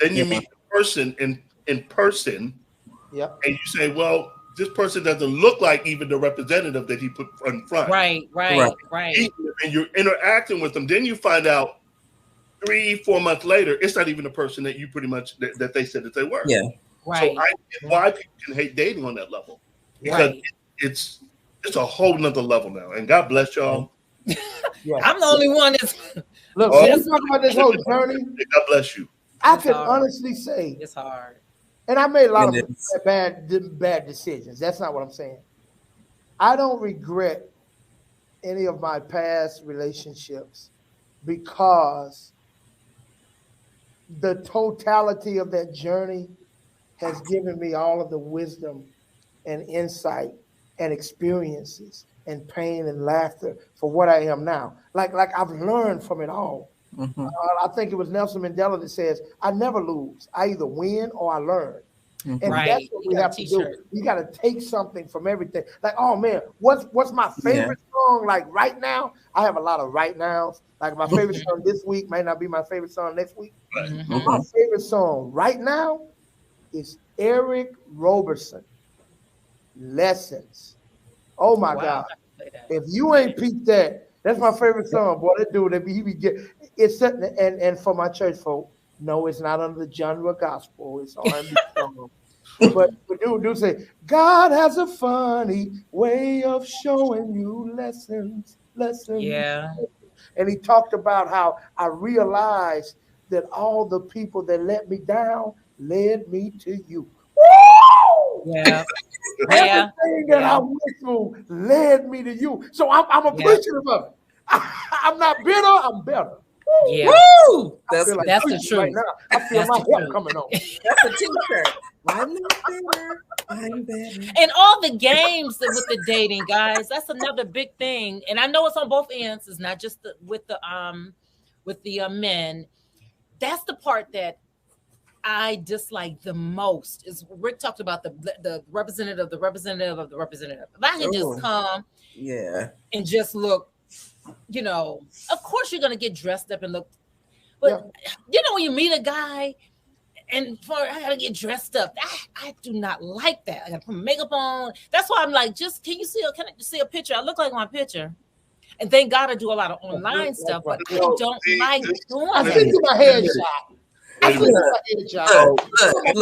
Then you meet the person in person, and you say, "Well, this person doesn't look like even the representative that he put in front." Right. And you're interacting with them. Then you find out 3-4 months later, it's not even the person that you pretty much that they said that they were. Yeah. Right. So I get why people can hate dating on that level because it's a whole nother level now. And God bless y'all. Yeah. I'm the only one that's Look, Oh. let's talk about this whole journey. God bless you. I It's can hard. honestly say, it's hard. and I made a lot It of is. bad decisions. That's not what I'm saying. I don't regret any of my past relationships because the totality of that journey has given me all of the wisdom and insight and experiences and pain and laughter for what I am now. Like I've learned from it all. Mhm. I think it was Nelson Mandela that says, I never lose. I either win or I learn. And Right. that's what we You got a have to do. t-shirt. You got to take something from everything. Like, oh man, what's my favorite song? Like right now, I have a lot of right nows. Like my favorite song this week might not be my favorite song next week. Mhm. My favorite song right now is Eric Roberson, Lessons. Oh my Wow. God. Play that. If you ain't peeped that, that's my favorite song. Boy, that dude, he be get it's and for my church folk, no, it's not under the genre gospel. It's R&B song. But dude say, God has a funny way of showing you lessons. Yeah. And he talked about how I realized that all the people that let me down led me to you. Woo! Yeah. Yeah. Everything that I went through led me to you. So I'm appreciative of it. I'm not bitter, I'm better. Yeah. Woo! I That's feel like That's the preaching right truth. now. I feel That's my the help truth. coming on. a t-shirt. I'm not better. I'm better. And all the games with the dating, guys, that's another big thing. And I know it's on both ends. It's not just with the men. That's the part that I dislike the most. Is Rick talked about the representative of the representative of the representative. If I can Ooh. just come Yeah. and just look, of course you're gonna get dressed up and look, but when you meet a guy and I gotta get dressed up. I do not like that. I gotta put makeup on. That's why I'm like, can I see a picture? I look like my picture. And thank God I do a lot of online stuff, but I don't like doing I that. see you my headshot. I see you my headshot.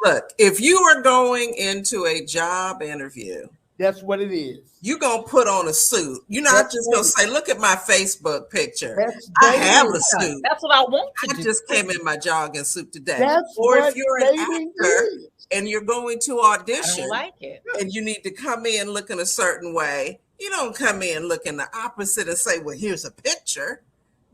Look. If you are going into a job interview, that's what it is. You're going to put on a suit. You're not just going to say, look at my Facebook picture. That's I have a suit. That's what I want to I do. just came in my jogging suit today. That's or what if you're an dating actor is. and you're going to I audition don't like it. and you need to come in looking a certain way, you don't come in looking the opposite and say, well, here's a picture.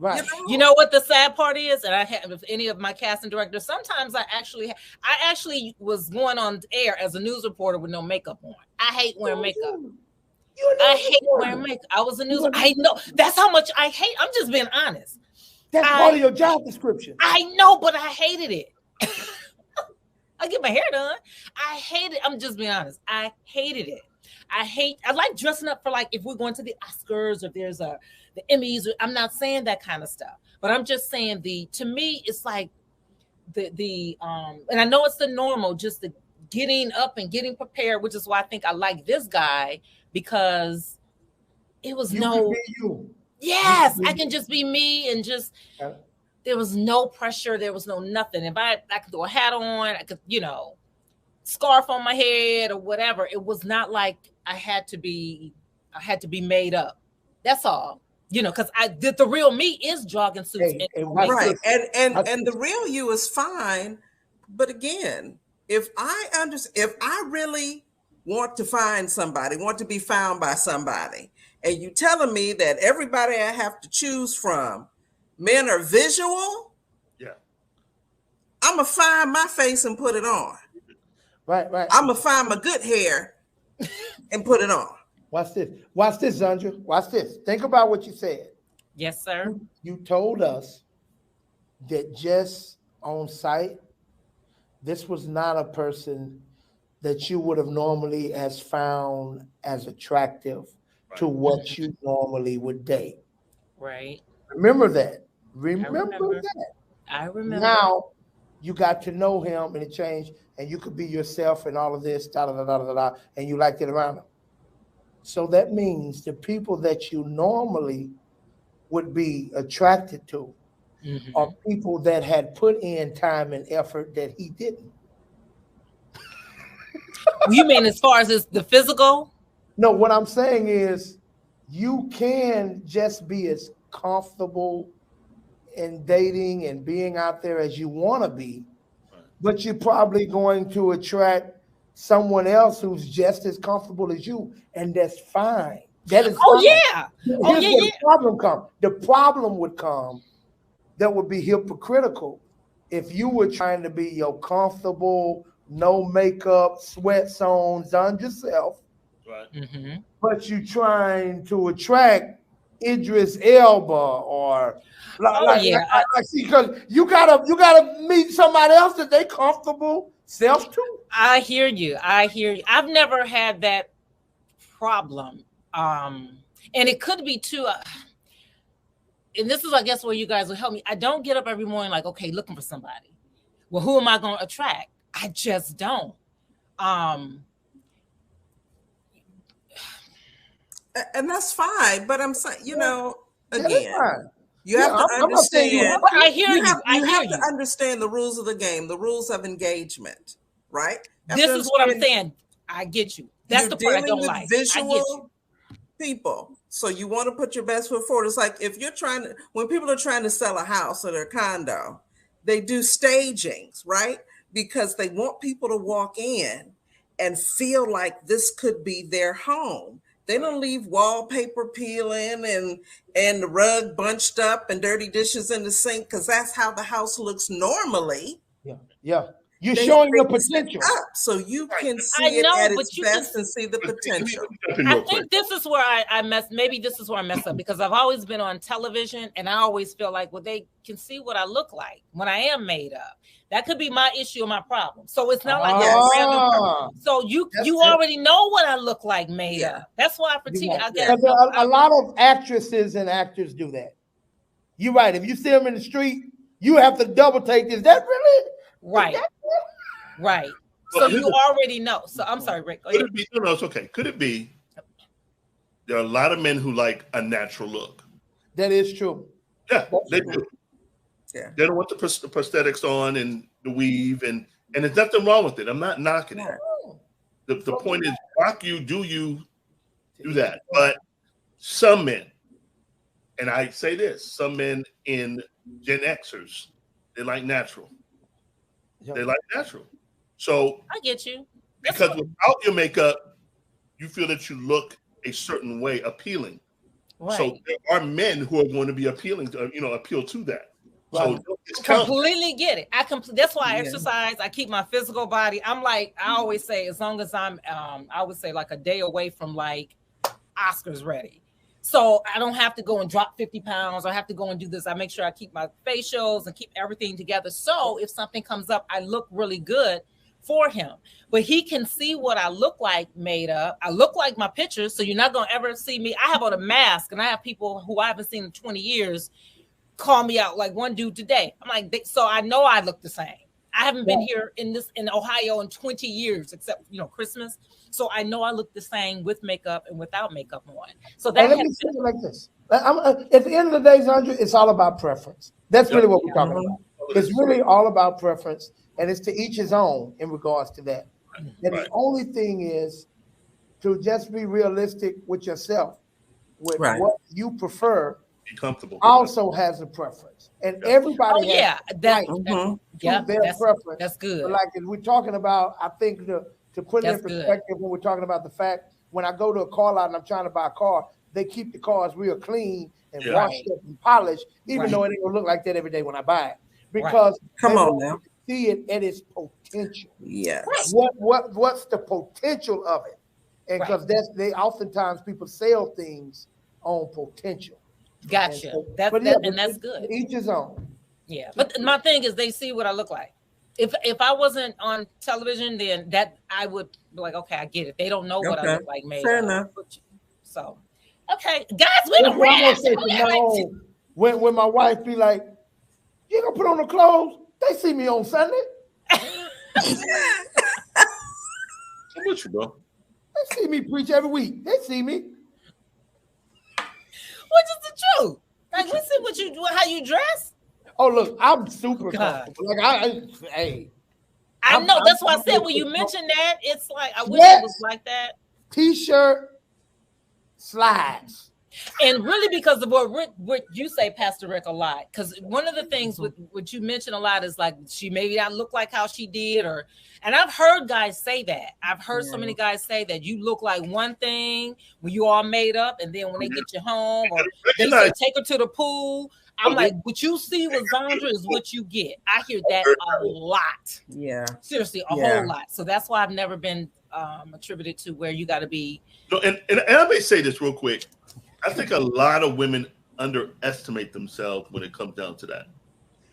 Right. You know what the sad part is? And I have, if any of my casting directors, sometimes I actually was going on air as a news reporter with no makeup on. I hate wearing makeup. I hate wearing makeup. I was a news. I know that's how much I hate. I'm just being honest. That's part of your job description. I know, but I hated it. I get my hair done. I hate it. I'm just being honest. I hated it. I like dressing up for, like, if we're going to the Oscars or there's the Emmys. I'm not saying that kind of stuff, but I'm just saying to me, it's like the and I know it's the normal, just the getting up and getting prepared, which is why I think I like this guy, because it was yes, I can just be me and just there was no pressure, there was no nothing. If I could throw a hat on, I could, scarf on my head or whatever. It was not like I had to be made up. That's all. Because the real me is jogging suits. Right. And the real you is fine. But again, if I really want to find somebody, want to be found by somebody, and you telling me that everybody I have to choose from, men are visual, I'm going to find my face and put it on. Right. I'm going to find my good hair and put it on. Watch this, Zandra. Watch this. Think about what you said. Yes, sir. You told us that just on site, this was not a person that you would have normally as found as attractive to what you normally would date. Right. Remember that. I remember. Now you got to know him and it changed, and you could be yourself and all of this, and you liked it around him. So that means the people that you normally would be attracted to are people that had put in time and effort that he didn't. You mean as far as the physical? No, what I'm saying is you can just be as comfortable in dating and being out there as you want to be, but you're probably going to attract someone else who's just as comfortable as you, and that's fine. That is Oh fine. yeah. Oh Here's yeah, where yeah. the problem comes. The problem would come that would be hypocritical if you were trying to be your comfortable, no makeup, sweats on, done yourself, Right. Mm-hmm. but you trying to attract Idris Elba or because you gotta meet somebody else that they comfortable self too. I hear you. I've never had that problem. And it could be too. And this is, I guess, where you guys will help me. I don't get up every morning like, okay, looking for somebody. Well, who am I going to attract? I just don't. And that's fine. But I'm saying, you know, again, you have to understand. I hear you. You have to understand the rules of the game, the rules of engagement, right? This is what I'm saying. I get you. That's the part I don't like. Visual people. So you want to put your best foot forward. It's like if you're when people are trying to sell a house or their condo, they do stagings, right? Because they want people to walk in and feel like this could be their home. They don't leave wallpaper peeling and the rug bunched up and dirty dishes in the sink because that's how the house looks normally. Yeah. You're showing your potential. So you can see it at its best and see the potential. I think this is where I mess up because I've always been on television and I always feel like, well, they can see what I look like when I am made up. That could be my issue or my problem. So it's not like that random. So you already know what I look like made up. That's why for TV, I guess a lot of actresses and actors do that. You're right. If you see them in the street, you have to double take this. That really right. Right. So you already know. So I'm sorry, Rick. Could it be? No, it's okay. Could it be? There are a lot of men who like a natural look. That is true. Yeah, they do. Yeah. They don't want the prosthetics on and the weave, and there's nothing wrong with it. I'm not knocking it. The point is, rock you, do that. But some men, and I say this, some men in Gen Xers, they like natural. They like natural. So I get you. Because without your makeup, you feel that you look a certain way, appealing. Right. So there are men who are going to be appealing to, appeal to that. Right. So completely get it. That's why I exercise. I keep my physical body. I'm like, I always say, as long as I'm, I would say like a day away from like Oscars ready. So I don't have to go and drop 50 pounds. I have to go and do this. I make sure I keep my facials and keep everything together. So if something comes up, I look really good for him. But he can see what I look like made up. I look like my pictures. So you're not going to ever see me. I have on a mask and I have people who I haven't seen in 20 years call me out, like one dude today. I'm like, so I know I look the same. I haven't been here in Ohio in 20 years, except, Christmas. So I know I look the same with makeup and without makeup on. So that let me say it like this. At the end of the day, Zandra, it's all about preference. That's really what we're talking about. It's really all about preference, and it's to each his own in regards to that. And the only thing is to just be realistic with yourself, with what you prefer. Be comfortable. Also has a preference, and everybody has their preference. That's good. But like if we're talking about, I think to put it in perspective, when we're talking about the fact when I go to a car lot and I'm trying to buy a car, they keep the cars real clean and washed up and polished, even though it ain't gonna look like that every day when I buy it. Because come on now, see it at its potential. Yes. What's the potential of it? And because they oftentimes people sell things on potential. Gotcha. So, that's good. Each his own. Yeah, but my thing is they see what I look like. If I wasn't on television, then that I would be like, okay, I get it. They don't know what I look like. Maybe. Fair enough. So, okay, guys, we don't when my wife be like, "You gonna put on the clothes?" They see me on Sunday. I'm with you, bro. They see me preach every week. They see me. What is the truth? Like we see how you dress. Oh look, I'm super comfortable. Like I know. That's why I said when you mentioned that, it's like I wish it was like that. T-shirt, slides. And really, because of what you say, Pastor Rick, a lot. Because one of the things with what you mention a lot is like she maybe not look like how she did, and I've heard guys say that. I've heard so many guys say that you look like one thing when you all made up, and then when they get you home, or they say take her to the pool. I'm like, what you see with Zandra is what you get. I hear that a lot. Yeah, seriously, a whole lot. So that's why I've never been attributed to where you got to be. No, and I may say this real quick. I think a lot of women underestimate themselves when it comes down to that.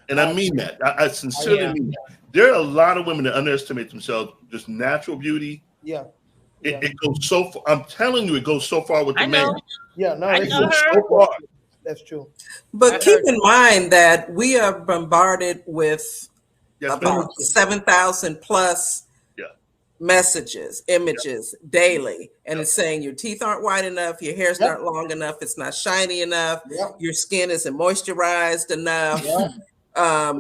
And I mean that. I sincerely mean that. There are a lot of women that underestimate themselves, just natural beauty. Yeah. It goes so far. I'm telling you, it goes so far with the men. Yeah, no, I it know goes her. so far. That's true. but keep in mind that we are bombarded with about 7,000 plus messages, images daily, and it's saying your teeth aren't white enough, your hair's not long enough, it's not shiny enough, your skin isn't moisturized enough,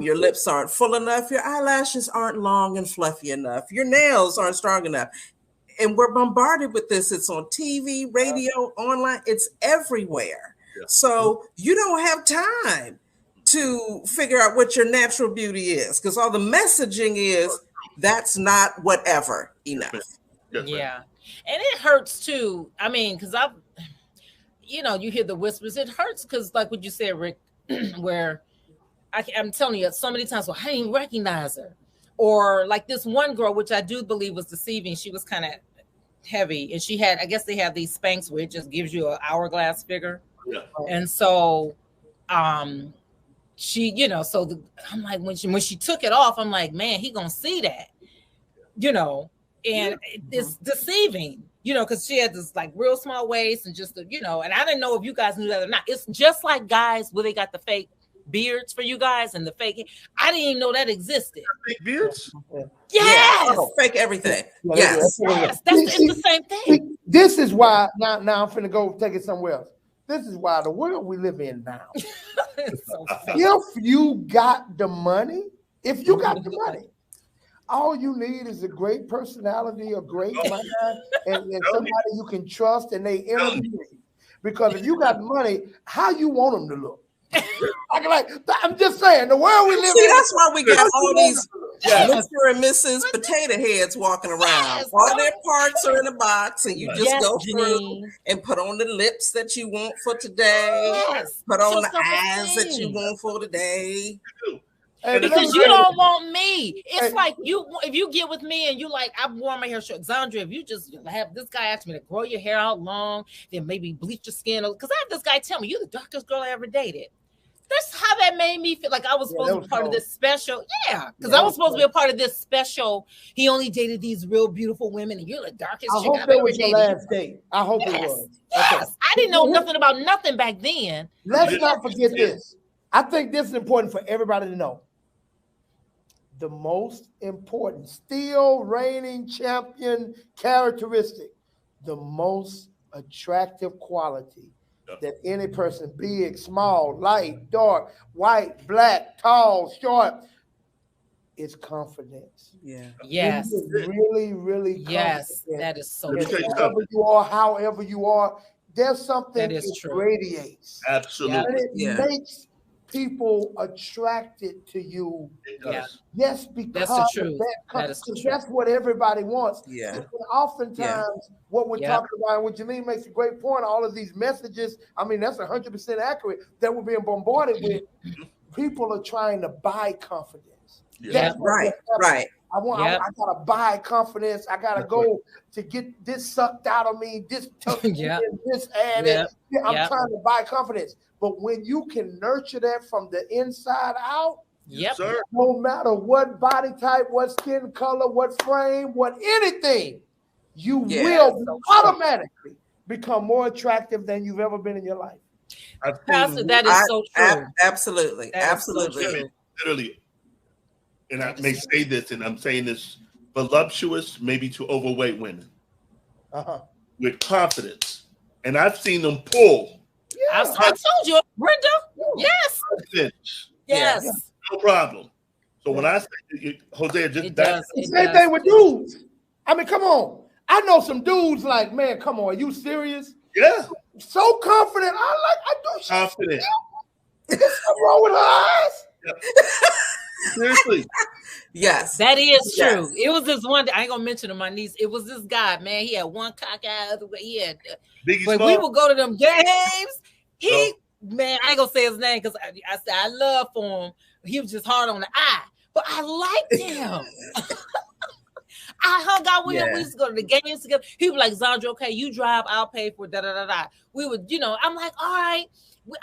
your lips aren't full enough, your eyelashes aren't long and fluffy enough, your nails aren't strong enough. And we're bombarded with this. It's on TV, radio, online, it's everywhere. So you don't have time to figure out what your natural beauty is, because all the messaging is that's not whatever enough. Yeah. And it hurts too. I mean, because you hear the whispers. It hurts because, like what you said, Rick, where I'm telling you so many times, well, I didn't even recognize her. Or like this one girl, which I do believe was deceiving. She was kind of heavy, and she had, I guess they have these Spanx where it just gives you an hourglass figure. Yeah. And so, she, I'm like, when she took it off, I'm like, man, he gonna see that, and it's deceiving, because she had this like real small waist and just, and I didn't know if you guys knew that or not. It's just like guys where they got the fake beards for you guys and the fake. I didn't even know that existed. Fake beards? Yes. Fake everything. It's the same thing. This is why now I'm finna go take it somewhere else. This is why the world we live in now. If you got the money, all you need is a great personality, a great mind, and somebody you can trust, and they interview you. Because if you got money, how you want them to look? I'm just saying, the world we live in. That's why we got all these Mr. and Mrs. Potato Heads walking around. All their parts are in a box, and you just go through and put on the lips that you want for today. Put on the eyes that you want for today. Because you don't want me. It's like if you get with me and you like, I've worn my hair short. Zandra, if you just have this guy ask me to grow your hair out long, then maybe bleach your skin. Because I have this guy tell me, you're the darkest girl I ever dated. That's how that made me feel like I was supposed to be part of this special. Yeah, because I was supposed to be a part of this special. He only dated these real beautiful women, and you're the darkest chick I've ever dated. Last date. I hope it was. Yes, okay. I didn't know nothing about nothing back then. Let's not forget this. I think this is important for everybody to know. The most important, still reigning champion characteristic, the most attractive quality that any person, big, small, light, dark, white, black, tall, short, is confidence. Yeah. Yes. Really, really confident. Yes, that is so true. Wherever you are, however you are, there's something that radiates. Absolutely. And it makes people attracted to you. Yes, because that's the truth. That's what everybody wants. Yeah. And oftentimes, what we're talking about, and what Janine makes a great point, all of these messages, I mean, that's 100% accurate, that we're being bombarded with. People are trying to buy confidence. Yeah. Right. I gotta buy confidence. I gotta go to get this sucked out of me, this took this added. I'm trying to buy confidence. But when you can nurture that from the inside out, no matter what body type, what skin color, what frame, what anything, you will automatically become more attractive than you've ever been in your life. Pastor, that is so true. Absolutely. Literally, and I may say this, and I'm saying this, voluptuous, maybe to overweight women with confidence. And I've seen them pull. I told you, Brenda. Yes. Yes. No problem. So when I say, Hosea, just the same thing with dudes. I mean, come on. I know some dudes like, man, come on, are you serious? Yeah. So confident. I do shit. Confident. There's something wrong with her eyes. Seriously. Yes. That is Yes. true. It was this one. I ain't gonna mention to my niece. It was this guy, man. He had one cock eye, other way. He had, Biggie but Small. we would go to them games. Man, I ain't gonna say his name because I said I love for him. He was just hard on the eye, but I liked him. I hung out with him. We used to go to the games together. He was like, Zandra, okay, you drive, I'll pay for da da da da. We would, I'm like, all right.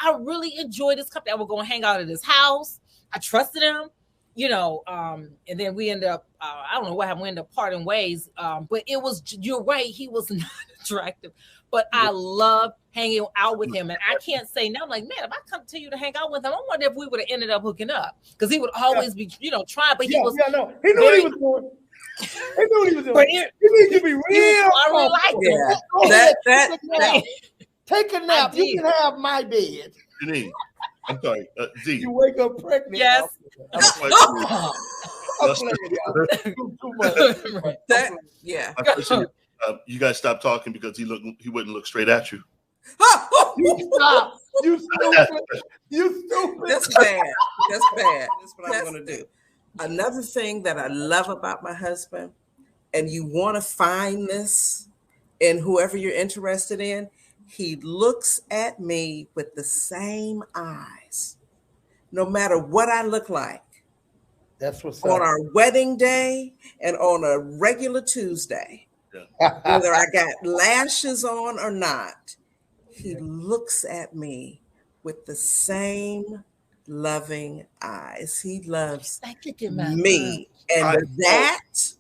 I really enjoyed this company. I would go and hang out at his house. I trusted him, and then we ended up, I don't know what happened, we ended up parting ways. But it was, you're right, he was not attractive, but I loved hanging out with him. And I can't say now, I'm like, man, if I come to you to hang out with him, I wonder if we would have ended up hooking up. Because he would always be, trying, but he was. No. He knew what he was doing. He knew what he was doing. But You need to be real. I really liked him. That Take a nap. You can have my bed. Janine, I'm sorry. Z. You wake up pregnant. Yes. I'm playing, y'all. Too much. Yeah. You guys stop talking because he wouldn't look straight at you. You stop. You stupid. You stupid. That's bad. That's bad. That's what I'm going to do. Another thing that I love about my husband, and you want to find this in whoever you're interested in, he looks at me with the same eyes, no matter what I look like. That's what's on up. our wedding day and on a regular Tuesday. Whether I got lashes on or not, he looks at me with the same loving eyes. He loves me. And that's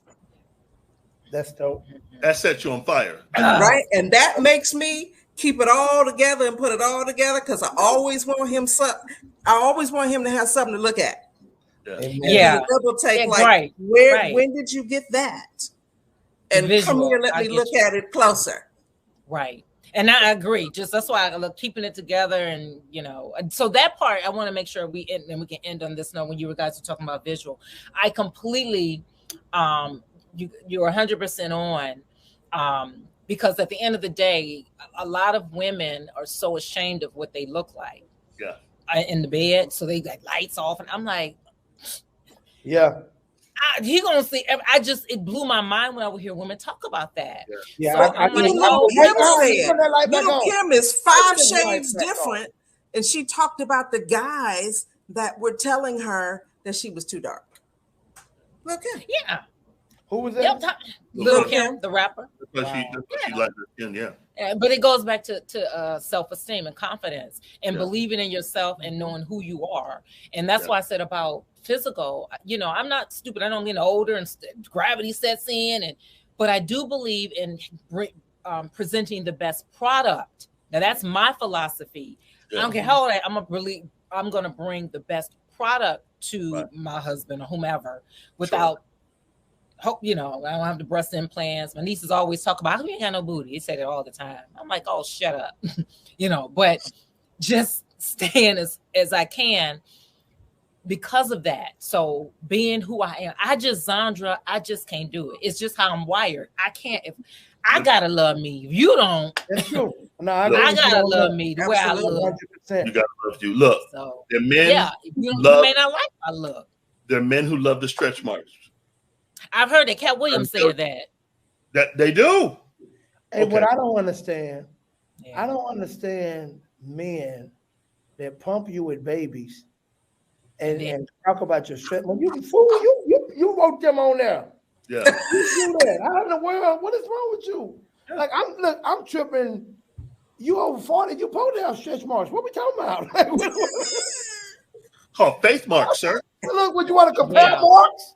dope. That sets you on fire. Right? And that makes me keep it all together and put it all together because I always want him to have something to look at. Yeah. Double take, when did you get that? And come here, let me look at it closer. Right. And I agree. Just that's why I love keeping it together. And, so that part, I want to make sure we can end on this note when you guys are talking about visual. I completely, you're 100% on, because at the end of the day, a lot of women are so ashamed of what they look like in the bed. So they got lights off. And I'm like, yeah. He gonna see. It blew my mind when I would hear women talk about that. Yeah, so Little Kim is 5 shades different, and she talked about the guys that were telling her that she was too dark. Little Kim, yeah. Who was that? Yep. Little Kim, the rapper. That's why she liked her skin, yeah. But it goes back to self-esteem and confidence and believing in yourself and knowing who you are. And that's why I said about physical, I'm not stupid. I don't get older and gravity sets in, but I do believe in presenting the best product. Now that's my philosophy. I don't care how old I'm going to bring the best product to my husband or whomever without I don't have the breast implants. My nieces always talk about, how you ain't got no booty. They say that all the time. I'm like, oh, shut up. But just staying as I can because of that. So being who I am, Zandra, I just can't do it. It's just how I'm wired. I can't, if I gotta love me. If you don't, that's true. No, I gotta love me the way I look. 100%. You gotta love you. Look, so, the men you may not like my look. There are men who love the stretch marks. I've heard that Cat Williams said that. That they do. Hey, what I don't understand, I don't understand men that pump you with babies and talk about your stretch. When you fool, you wrote them on there. Yeah. You do that. How in the world? What is wrong with you? Like I'm tripping. You over 40, you supposed to have stretch marks. What we talking about? Called faith marks, sir. Look, would you want to compare marks?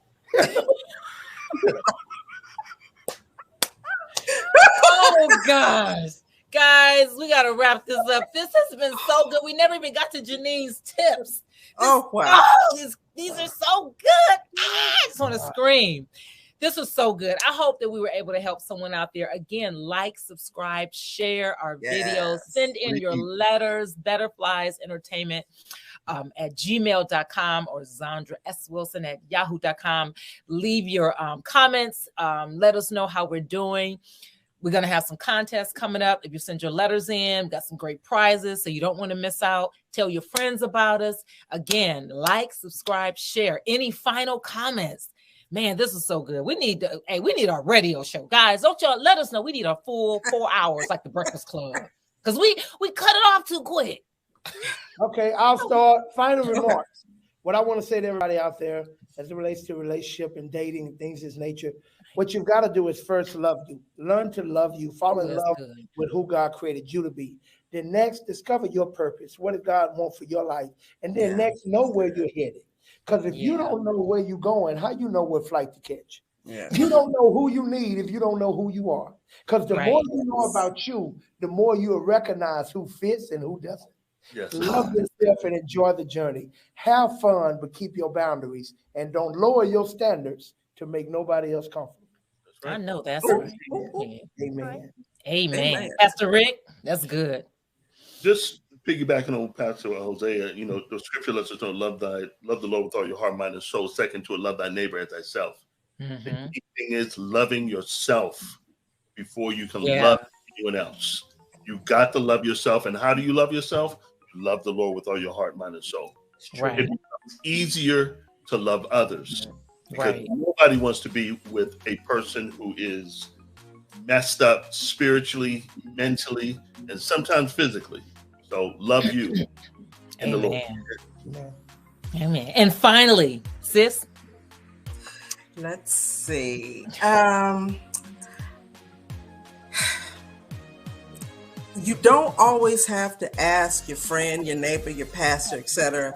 Oh gosh, guys, we gotta wrap this up. This has been so good. We never even got to Janine's tips. Wow! These are so good. I just want to scream. This was so good. I hope that we were able to help someone out there. Again, like, subscribe, share our videos, send in your letters, Betterflies Entertainment at gmail.com or Zandra S. Wilson at yahoo.com. Leave your comments. Let us know how we're doing. We're going to have some contests coming up. If you send your letters in, we've got some great prizes, so you don't want to miss out. Tell your friends about us. Again, like, subscribe, share. Any final comments? Man, this is so good. We need our radio show. Guys, don't y'all let us know. We need a full 4 hours like the Breakfast Club, because we cut it off too quick. Okay, I'll start. Final remarks. What I want to say to everybody out there as it relates to relationship and dating and things of this nature, what you've got to do is first love you. Learn to love you. Fall in love with who God created you to be. Then next, discover your purpose. What does God want for your life? And then next, know where you're headed. Because if you don't know where you're going, how you know what flight to catch? Yeah. You don't know who you need if you don't know who you are. Because the more you know about you, the more you'll recognize who fits and who doesn't. Yes. Love yourself and enjoy the journey. Have fun, but keep your boundaries. And don't lower your standards to make nobody else comfortable. Right. I know that's right. Amen. Amen. Pastor Rick, that's good. Just piggybacking on Pastor Hosea, the scripture lets us know, love the Lord with all your heart, mind, and soul. Second to it, love thy neighbor as thyself. The key thing is loving yourself before you can love anyone else. You got to love yourself. And how do you love yourself? You love the Lord with all your heart, mind, and soul. Right. It becomes easier to love others because nobody wants to be with a person who is messed up spiritually, mentally, and sometimes physically. So love you and the Lord. Amen. And finally, sis. Let's see. You don't always have to ask your friend, your neighbor, your pastor, etc.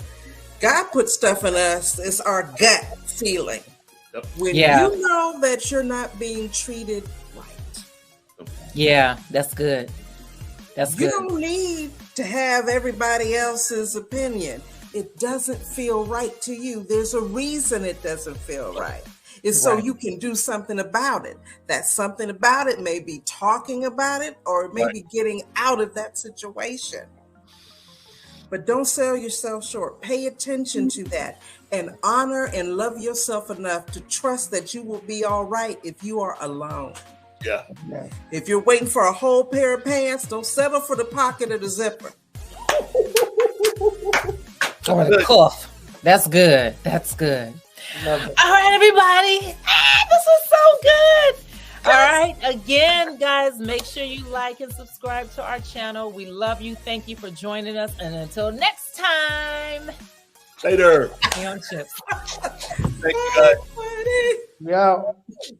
God put stuff in us. It's our gut feeling. Yep. When you know that you're not being treated right. Yeah, that's good. That's good. You don't need to have everybody else's opinion. It doesn't feel right to you. There's a reason it doesn't feel right. It's so you can do something about it. That something about it may be talking about it or maybe getting out of that situation. But don't sell yourself short. Pay attention to that and honor and love yourself enough to trust that you will be all right if you are alone. Yeah. If you're waiting for a whole pair of pants, don't settle for the pocket or the zipper. Or the cuff. That's good. That's good. All right, everybody. This was so good. All right. Again, guys, make sure you like and subscribe to our channel. We love you. Thank you for joining us. And until next time. Later. On chips. Thank you, guys. Yeah.